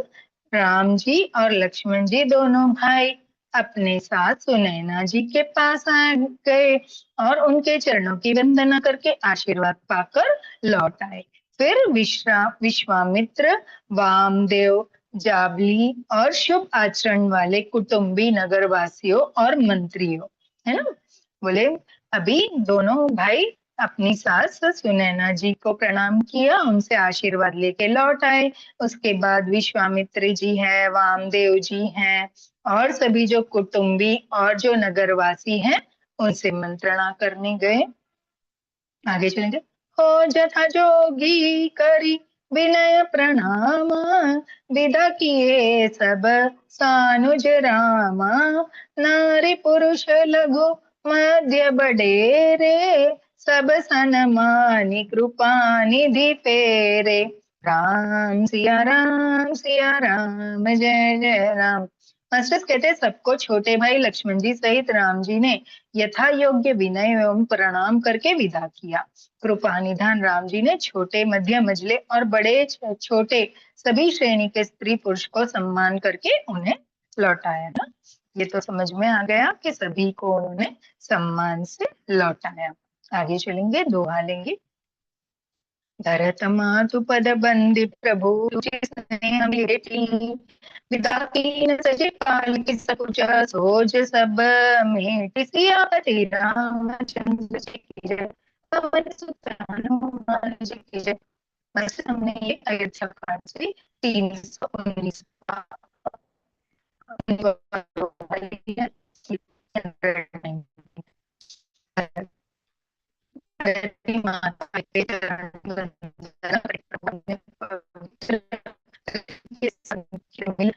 राम जी और लक्ष्मण जी दोनों भाई अपने साथ सुनैना जी के पास आ गए और उनके चरणों की वंदना करके आशीर्वाद पाकर लौट आए। फिर विश्वामित्र, वामदेव, जाबली और शुभ आचरण वाले कुटुंबी नगरवासियों और मंत्रियों, है ना, बोले अभी दोनों भाई अपनी सास सुनैना जी को प्रणाम किया, उनसे आशीर्वाद लेके लौट आए। उसके बाद विश्वामित्र जी हैं, वामदेव जी हैं और सभी जो कुटुंबी और जो नगरवासी हैं उनसे मंत्रणा करने गए। आगे चलेंगे। हो जथा जोगी करी विनय प्रणाम, विदा किए सब सानुज रामा, नारी पुरुष लघु मध्य बडेरे सब सनमानि कृपा निधि फेरे। राम सिया राम जय जय राम। मास्टर्स कहते हैं सबको छोटे भाई लक्ष्मण जी सहित राम जी ने यथा योग्य विनय एवं प्रणाम करके विदा किया। कृपा निधान राम जी ने छोटे मध्य मझले और बड़े छोटे सभी श्रेणी के स्त्री पुरुष को सम्मान करके उन्हें लौटाया ना। ये तो समझ में आ गया कि सभी को उन्होंने सम्मान से लौटाया। आगे चलेंगे, दोहा लेंगे। धरत मातु पद बंदी प्रभु रुचि स्नेह बेटी। विदा कीन सजे काल की सकुच सोज सब मेट। सियापति रामचंद्र जी की जय, पवन सुत हनुमान जी की जय। बस हमने ये अयोध्या कांड से 319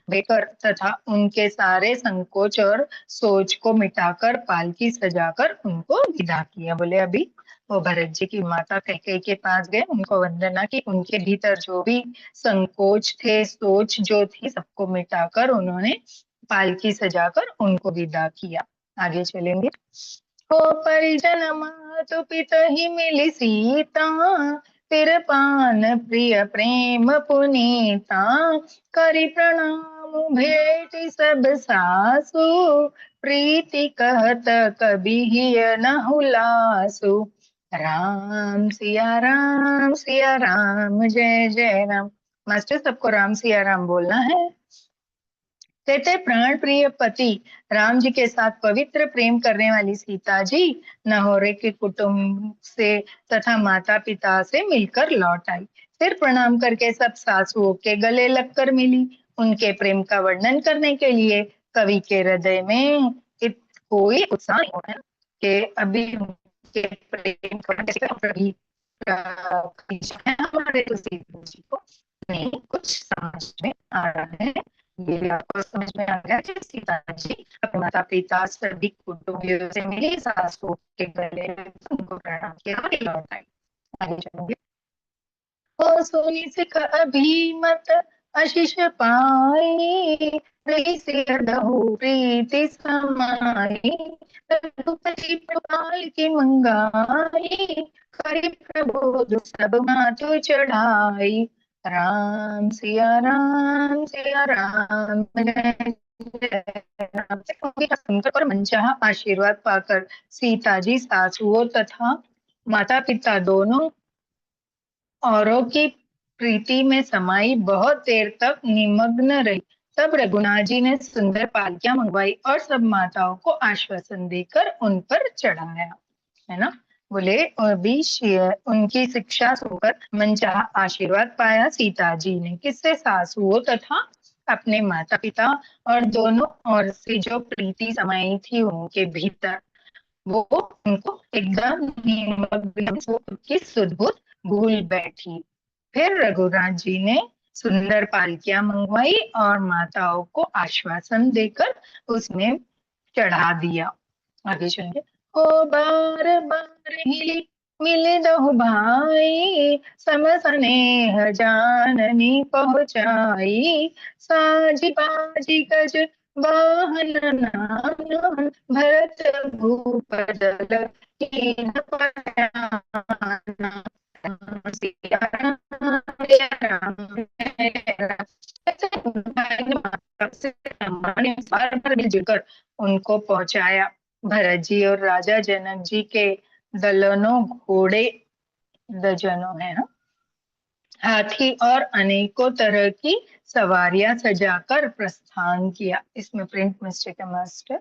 बेकर तथा उनके सारे संकोच और सोच को मिटाकर पालकी सजाकर उनको विदा किया। बोले अभी वो भरत जी की माता कैकेयी के पास गए, उनको वंदना की, उनके भीतर जो भी संकोच थे, सोच जो थी, सबको मिटाकर उन्होंने पालकी सजाकर उनको विदा किया। आगे चलेंगे। हो परिजन मातु पिता ही मिली सीता, फिर पान प्रिय प्रेम पुनीता। करि प्रणाम भेट सब सासु, प्रीति कहत कबीहिय न हुलासु। सिया राम जय जय राम। मास्टर सबको राम सिया राम बोलना है। कहते प्राण प्रिय पति राम जी के साथ पवित्र प्रेम करने वाली सीता जी नहोरे के कुटुंब से तथा माता पिता से मिलकर लौट आई। फिर प्रणाम करके सब सासुओं के गले लगकर मिली। उनके प्रेम का वर्णन करने के लिए कवि के हृदय में कोई उत्साह नहीं होता कि अभी उनके प्रेम हमारे तो सीता जी को नहीं कुछ समझ में आ रहा है। ये भी आपको समझ में आ गया कि सीता जी अपने माता पिता सभी कुटुंबियों से मिली, सासू के गले उनको प्रणाम किया और लौट आई। आगे चलेंगे। ओ सोनी सिख अभिमत आशीष पाई, रही सिर दहु प्रीति समाई। रघुपति कृपाल की मंगाई, करि प्रबोध सब मातु चढ़ाई। सिया राम जय जय राम। सुनकर और मनचाहा आशीर्वाद पाकर सीता जी सासुओं तथा माता पिता दोनों औरों की प्रीति में समाई बहुत देर तक निमग्न रही। तब रघुनाथ जी ने सुंदर पालकियां मंगवाई और सब माताओं को आश्वासन देकर उन पर चढ़ाया, है ना। बोले अभी उनकी शिक्षा सुनकर मनचाहा आशीर्वाद पाया सीता जी ने, किससे? सासुओं तथा अपने माता पिता और दोनों और से जो प्रीति समाई थी उनके भीतर, वो उनको एकदम निमग्न की सुध-बुध भूल बैठी। फिर रघुनाथ जी ने सुंदर पालकियां मंगवाई और माताओं को आश्वासन देकर उसमें चढ़ा दिया। आगे चलेंगे। ओ बार बार हिली मिले दहु भाई, सम स्नेह जाननी पहुँचाई। साजी बाजी गज वाहन नाना, भरत भूप दल कीन पठाना। सिया राम सिया राम जय जय राम। बार बार मिलजुलकर उनको पहुंचाया। भरत जी और राजा जनक जी के दलनों घोड़े दर्जनों है ना, हाथी और अनेकों तरह की सवारियां सजाकर प्रस्थान किया। इसमें प्रिंट मिस्टेक है मास्टर।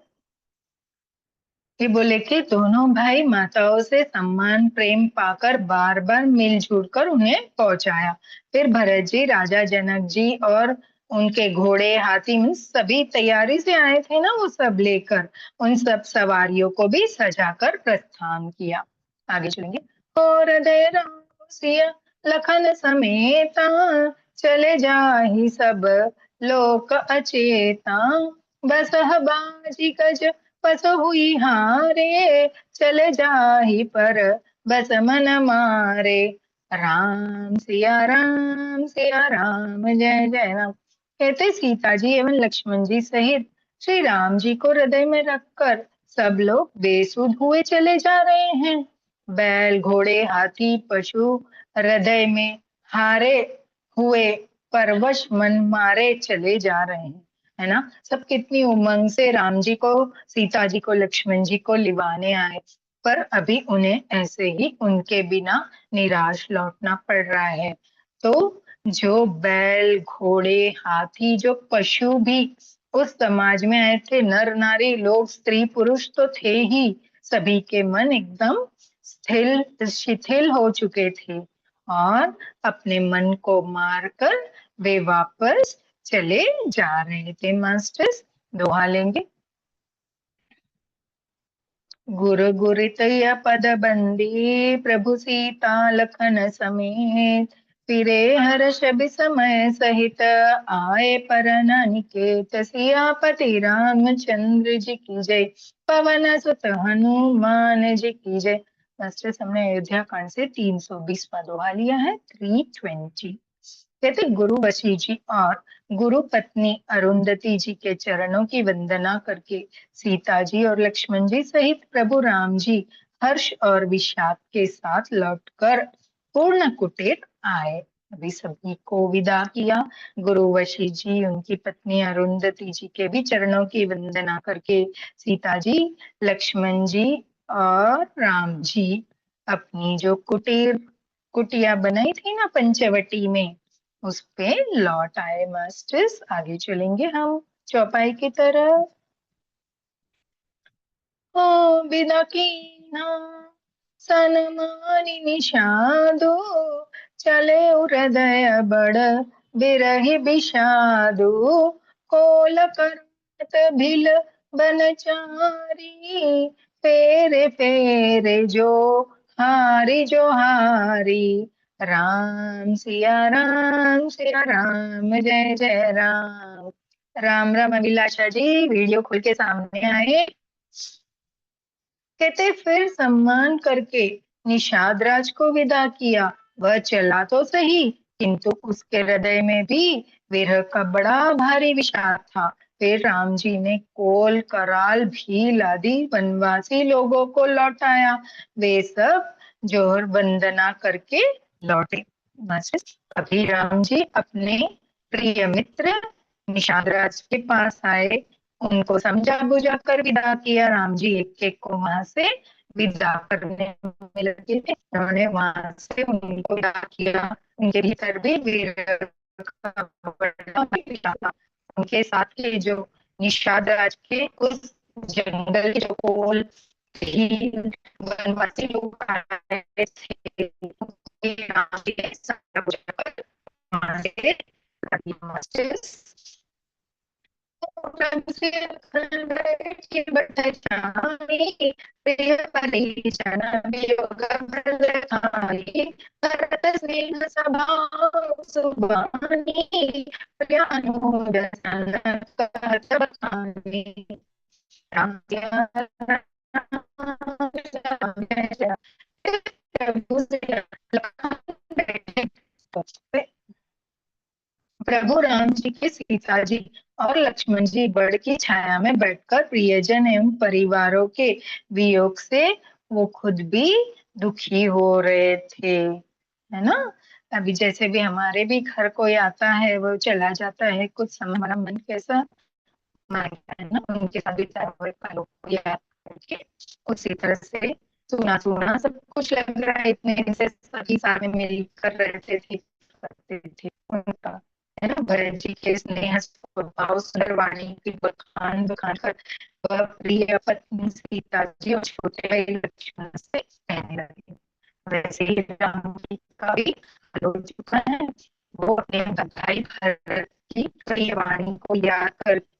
ये बोले कि दोनों भाई माताओं से सम्मान प्रेम पाकर बार बार मिलजुल कर उन्हें पहुंचाया। फिर भरत जी राजा जनक जी और उनके घोड़े हाथी में सभी तैयारी से आए थे ना, वो सब लेकर उन सब सवारियों को भी सजाकर प्रस्थान किया। आगे चलेंगे। और हृदय राम सिया लखन समेता, चले जाहि सब लोक अचेता। बस बाजी गज पसो हुई हारे, चले जाहि पर बस मन मारे। सिया राम, जय जय राम। कहते सीता जी एवं लक्ष्मण जी सहित श्री राम जी को हृदय में रखकर सब लोग बेसुध हुए चले जा रहे हैं। बैल घोड़े हाथी पशु हृदय में हारे हुए परवश मन मारे चले जा रहे हैं, है ना। सब कितनी उमंग से राम जी को, सीता जी को, लक्ष्मण जी को लिवाने आए, पर अभी उन्हें ऐसे ही उनके बिना निराश लौटना पड़ रहा है। तो जो बैल घोड़े हाथी, जो पशु भी उस समाज में आए थे, नर नारी लोग स्त्री पुरुष तो थे ही, सभी के मन एकदम शिथिल हो चुके थे और अपने मन को मारकर वे वापस चले जा रहे थे। मास्टर्स दोहा लेंगे। गुरु गुरुतय पद बंदी, प्रभु सीता लखन समेत, फिरे हर्ष विसमय सहित, आए परन निकेत। सियापति रामचंद्र जी की जय, पवन सुत हनुमान जी की जय। मास्टर्स हमने अयोध्या कांड से 320वां दोहा लिया है, 320। कहते गुरु वशी जी और गुरु पत्नी अरुंधति जी के चरणों की वंदना करके सीता जी और लक्ष्मण जी सहित प्रभु राम जी हर्ष और विषाद के साथ लौटकर पूर्ण कुटीर आए। अभी सभी को विदा किया। गुरु वशी जी उनकी पत्नी अरुंधति जी के भी चरणों की वंदना करके सीता जी, लक्ष्मण जी और राम जी अपनी जो कुटिया बनाई थी ना पंचवटी में, उस पे लौट आए। मास्टर्स आगे चलेंगे हम चौपाई की तरफ। ओ बिना कीना सनमानि निषादो, चले हृदय बड़ बिरहि विषादो। कोल करत भिल बनचारी, फेरे फेरे जो हारी। सिया राम, जय जय राम। राम राम। अभिलाषा जी वीडियो खोल के सामने आए। कहते फिर सम्मान करके निषाद राज को विदा किया। वह चला तो सही, किंतु उसके हृदय में भी विरह का बड़ा भारी विषाद था। फिर राम जी ने कोल कराल भील आदि वनवासी लोगों को लौटाया। वे सब जोहर वंदना करके लौटे। अभी राम जी अपने प्रिय मित्र निषाद राज के पास आए, उनको समझा बुझा कर विदा किया। राम जी एक एक को वहां से विदा करने में लगे थे। उन्होंने वहां से उनको विदा किया। उनके भीतर भी वीर का बड़ा विचार था। उनके साथ के जो निषाद राज के उस जंगल के जो कोल भील वनवासी लोग आए थे, राम जी ने समझा बुझा कर वहां से प्रभु राम जी के सीता जी और लक्ष्मण जी बड़ की छाया में बैठकर प्रियजन एवं परिवारों के वियोग से वो खुद भी दुखी हो रहे थे, है ना। अभी जैसे भी हमारे भी घर कोई आता है, वो चला जाता है, कुछ समय हमारा मन कैसा मांगता है ना उनके साथ बिताए हुए पलों को याद करके, उसी तरह से सुना सुना सब कुछ लग रहा है। इतने दिन से सभी साथ में मिलकर रहते थे, करते थे उनका, है ना। भरत जी के स्नेह स्वभाव सुंदर वाणी की बखान बखान कर वह प्रिय पत्नी सीता जी और छोटे भाई लक्ष्मण से कहने लगे। वैसे ही राम जी का भी हाल हो चुका है। वो अपने भाई भरत की प्रिय वाणी को याद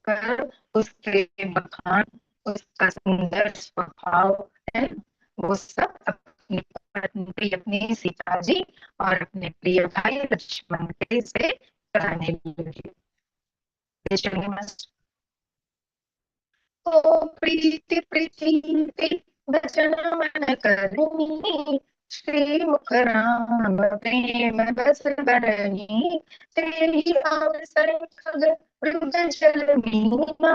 कर उसके बखान, उसका सुंदर स्वभाव है, वो सब अपनी पत्नी अपनी सीता जी और अपने प्रिय भाई लक्ष्मण के से कराने लगे। ओ प्रीति प्रीति भजन मन करनी, श्री मुख राम प्रेम बस बरनी, तेहि अवसर खग मृग जल मीना,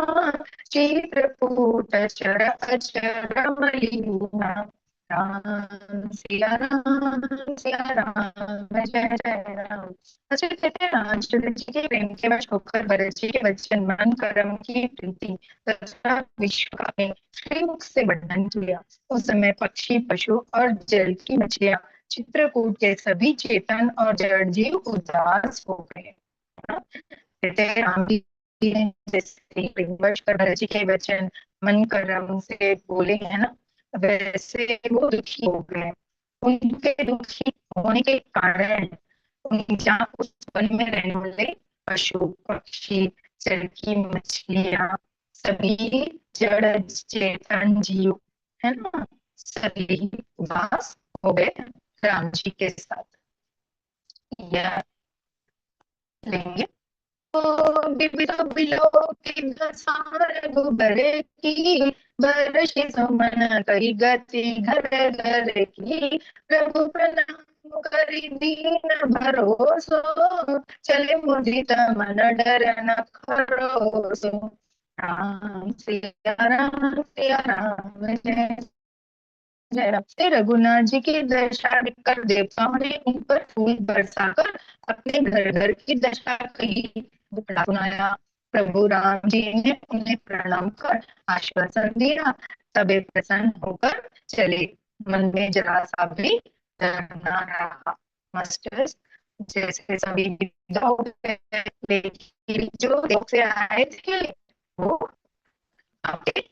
चित्रकूट चर अचर मलीना। सिया राम जय जय राम। अच्छा कहते हैं रामचंद्र जी के प्रेम के वश होकर भरत जी के वचन मन कर्म की प्रीति तथा विश्व में श्रीमुख से वर्णन किया। उस समय पक्षी पशु और जल की मछलियां चित्रकूट के सभी चेतन और जड़ जीव उदास हो गए। कहते हैं राम जी ने जैसे प्रेमवश कर भरत जी के वचन मन कर्म से बोले हैं ना, वैसे वो दुखी हो गए। उनके दुखी होने के कारण जहाँ उस वन में रहने वाले पशु पक्षी जल की मछलियां सभी जड़ चेतन जीव है ना, सभी उदास हो गए राम जी के साथ। यह लेंगे विविध विलोकित गुबर की, बरषि सुमन कही गति घर घर की, प्रभु प्रणाम करी दीन भरोसो, चले मुदित मन डर न खरोसो। सिया राम जय जय राम। से रघुनाथ जी की दशा कर देवताओं ने उन पर फूल बरसाकर अपने घर घर की दशा कही, सुनाया। प्रभु राम जी ने उन्हें प्रणाम कर आश्वासन दिया, तबे प्रसन्न होकर चले, मन में जरा सा भी डर न रहा। मास्टर्स जैसे सभी विदा हो गए, लेकिन जो देव से आए थे वो आगे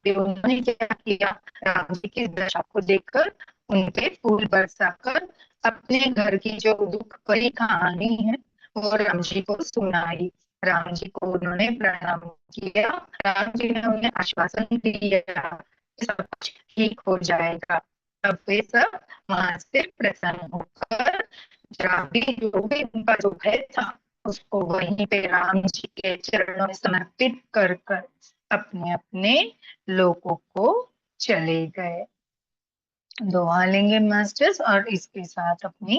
उन्होंने क्या किया, राम जी की दशा को देखकर उन पे फूल बरसाकर अपने घर की जो दुख भरी कहानी है वो राम जी को सुनाई। राम जी को उन्होंने प्रणाम किया। राम जी ने उन्हें आश्वासन दिया सब कुछ ठीक हो जाएगा। तब वे सब वहां से प्रसन्न होकर जो भी उनका जो भय था उसको वहीं पे राम जी के चरणों में समर्पित कर कर अपने अपने लोगों को चले गए। दुआ लेंगे मास्टर्स और इसके साथ अपनी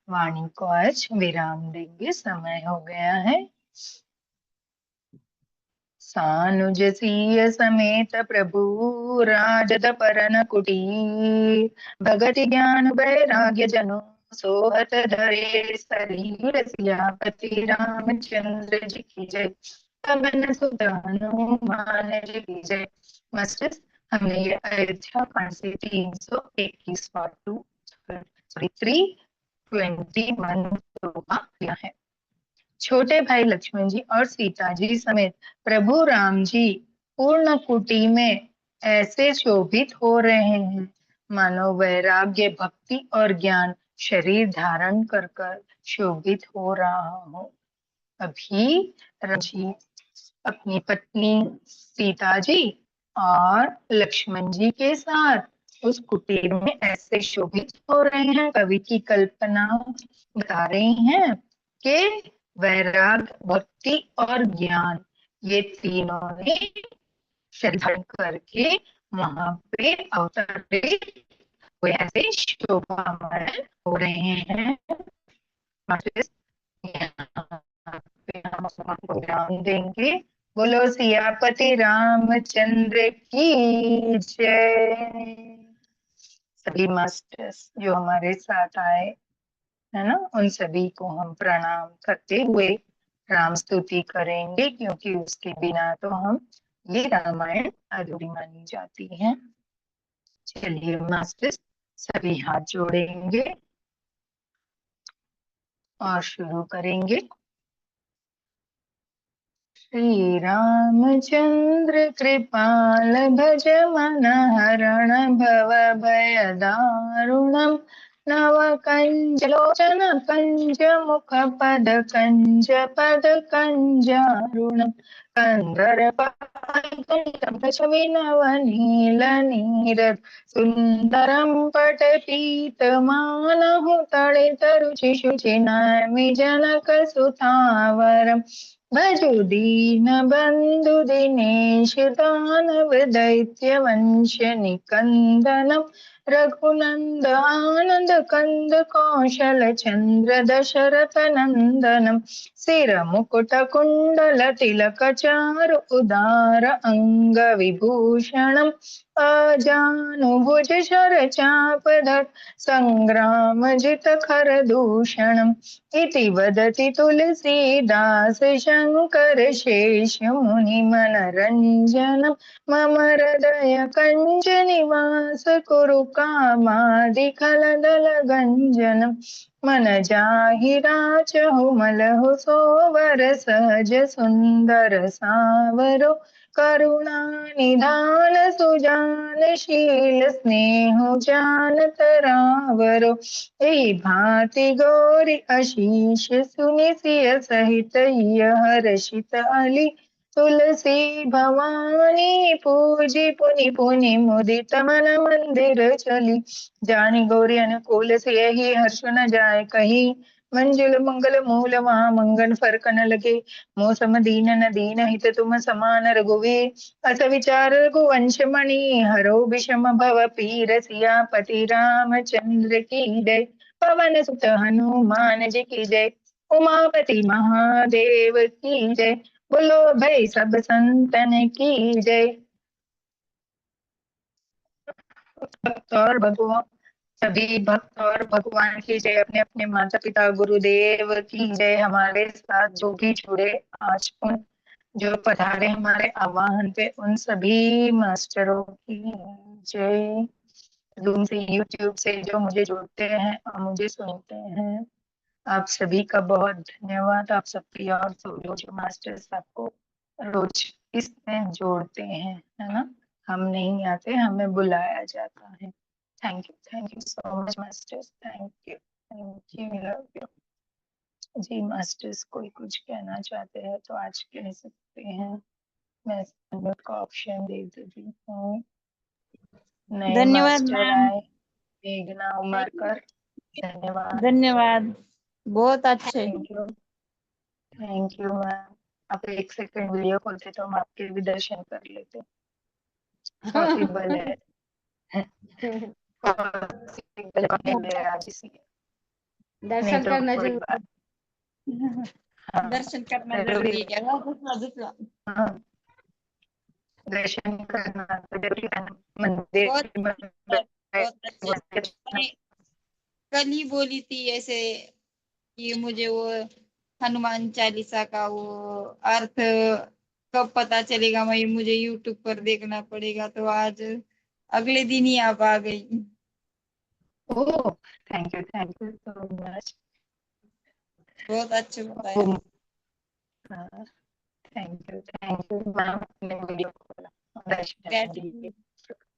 वाणी को आज विराम देंगे, समय हो गया है। सानुज सीय समेत प्रभु राजद परन कुटीर, भगति ज्ञान वैराग्य जनो सोहत धरे शरीर, सियापति रामचंद्र जी की जय, पवन सुत हनुमान जी की जय। मास्टर्स हमने ये अयोध्या कांड से 321 पार्ट 2 सॉरी 321 किया है। छोटे भाई लक्ष्मण जी और सीता जी समेत प्रभु राम जी पूर्ण कुटी में ऐसे शोभित हो रहे हैं मानो वैराग्य भक्ति और ज्ञान शरीर धारण कर कर शोभित हो रहा हो। अभी राम जी अपनी पत्नी सीता जी और लक्ष्मण जी के साथ उस कुटीर में ऐसे शोभित हो रहे हैं, कवि की कल्पना बता रही हैं कि वैराग भक्ति और ज्ञान ये तीनों ने शरीर धारण करके वहां पे अवतरे हुए ऐसे शोभामय हो रहे हैं। पे हम को ध्यान देंगे। बोलो सियापति रामचंद्र की जय। सभी मास्टर्स जो हमारे साथ आए है ना, उन सभी को हम प्रणाम करते हुए राम स्तुति करेंगे, क्योंकि उसके बिना तो हम ये रामायण अधूरी मानी जाती है। चलिए मास्टर्स सभी हाथ जोड़ेंगे और शुरू करेंगे। श्री रामचंद्र कृपाल भज मन हरण भव भय दारुणम, नव कंज लोचन कंज मुख पद कंजारुणम, कंदर्प विनव नील नीरद सुंदरम पट पीतमानहु तड़े तरु शिशु चिन्मि जनक सुतावरम, भजो दीन बंधु दिनेश दानव दैत्य वंश निकंदनम रघुनंद आनंद कंद कौशल चंद्र दशरथ नंदनम सिर मुकुट कुंडल तिलक चारु उदार अंग विभूषणम अजानुभुज शर चाप धर संग्राम जित खर दूषणम इति वदति तुलसीदास शंकर शेष मुनि मनरंजनम मम हृदय कंज निवास कुरु कामादि खलदल गंजनम मन जाहि राचहु मलहु सोवर सहज सुंदर सावरो करुणा निधान सुजान शील स्नेह जान तरावरो एहि भांति गौरी अशीष सुनि सिय सहित हर्षित अली तुलसी भवानी पूजी पुनि पुनि मुदित मन मंदिर चली जानी गौरी अनुकूल से ही हर्ष न जाए कहीं मंजुल मंगल मूल वहाँ मंगन फरक न लगे मौसम दीन न दीन हित तुम समान रघुवीर अस विचार रघुवंश मणि हरो विषम भव पीर सियापति रामचंद्र की जय पवन सुत हनुमान जी की जय उमापति महादेव की जय बोलो भाई सब संतन की जय। भक्त और भगवान सभी भक्त और भगवान की जय। अपने अपने माता पिता गुरुदेव की जय। हमारे साथ जो भी जुड़े आज उन जो पधारे हमारे आवाहन पे उन सभी मास्टरों की जय। जूम से यूट्यूब से जो मुझे जोड़ते हैं और मुझे सुनते हैं आप सभी का बहुत धन्यवाद। आप सबकी और जो मास्टर्स आपको रोज इसमें जोड़ते हैं, है ना। हम नहीं आते, हमें बुलाया जाता है। Thank you so much masters. Thank you love you. जी मास्टर्स कोई कुछ कहना चाहते हैं तो आज कह सकते हैं। मैं सबमिट का ऑप्शन दे देती हूँ। नए धन्यवाद मास्टर मैम। आए मेघना उमरकर, धन्यवाद। धन्यवाद, बहुत अच्छे। Thank you ma'am. आप एक सेकंड वीडियो खोलते तो हम आपके भी दर्शन कर लेते। पॉसिबल है। पॉसिबल है आज इसलिए। दर्शन तो करना कोई बात। जरूरी। हाँ, दर्शन करना जरूरी है क्या? दूसरा हाँ, दर्शन करना तो जरूरी है। मंदिर बहुत अच्छे। मैंने कल ही बोली थी ऐसे कि मुझे वो हनुमान चालीसा का वो अर्थ कब पता चलेगा, मैं मुझे यूट्यूब पर देखना पड़ेगा, तो आज अगले दिन ही आप आ गई। Oh thank you so much. बहुत अच्छे बताया। Thank you ma'am. अपने वीडियो खोला, दर्शन दिए।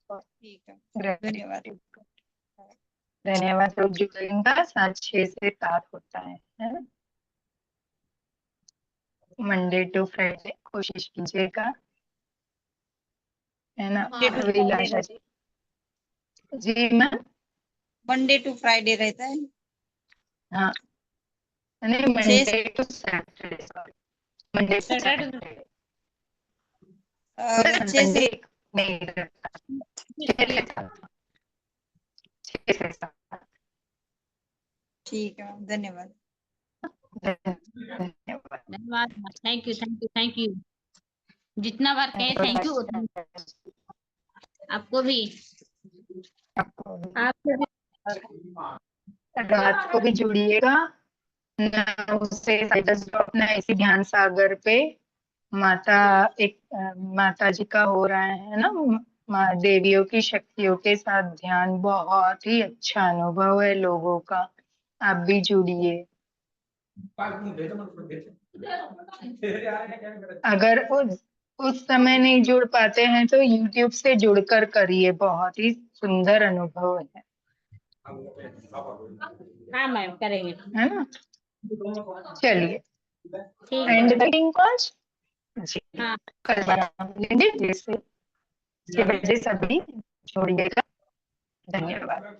ठीक है, धन्यवाद। धन्यवाद। रोज जुड़ेंगे का 6 से 7 होता है ना। मंडे टू फ्राइडे कोशिश कीजिएगा, है ना। अभिलाषा जी। जी मैम। मंडे टू फ्राइडे रहता है। हाँ नहीं, Monday to Saturday, sorry Monday to Saturday. और 6 से संडे नहीं रहता। 6 से 7। ठीक है, धन्यवाद। धन्यवाद। धन्यवाद। Thank you. जितना बार कहे थैंक यू आपको भी। रात को भी जुड़िएगा 9 से 10 अपना इसी ध्यान सागर पे माता जी का हो रहा है ना। माँ देवियों की शक्तियों के साथ ध्यान, बहुत ही अच्छा अनुभव है लोगों का। आप भी जुड़िए। अगर उस समय नहीं जुड़ पाते हैं तो YouTube से जुड़कर करिए, बहुत ही सुंदर अनुभव है। हाँ मैम करेंगे, है ना। चलिए एंड द मीटिंग कॉल जी। हाँ। कल लेंगे जैसे 6 बजे सभी जोड़िएगा। धन्यवाद।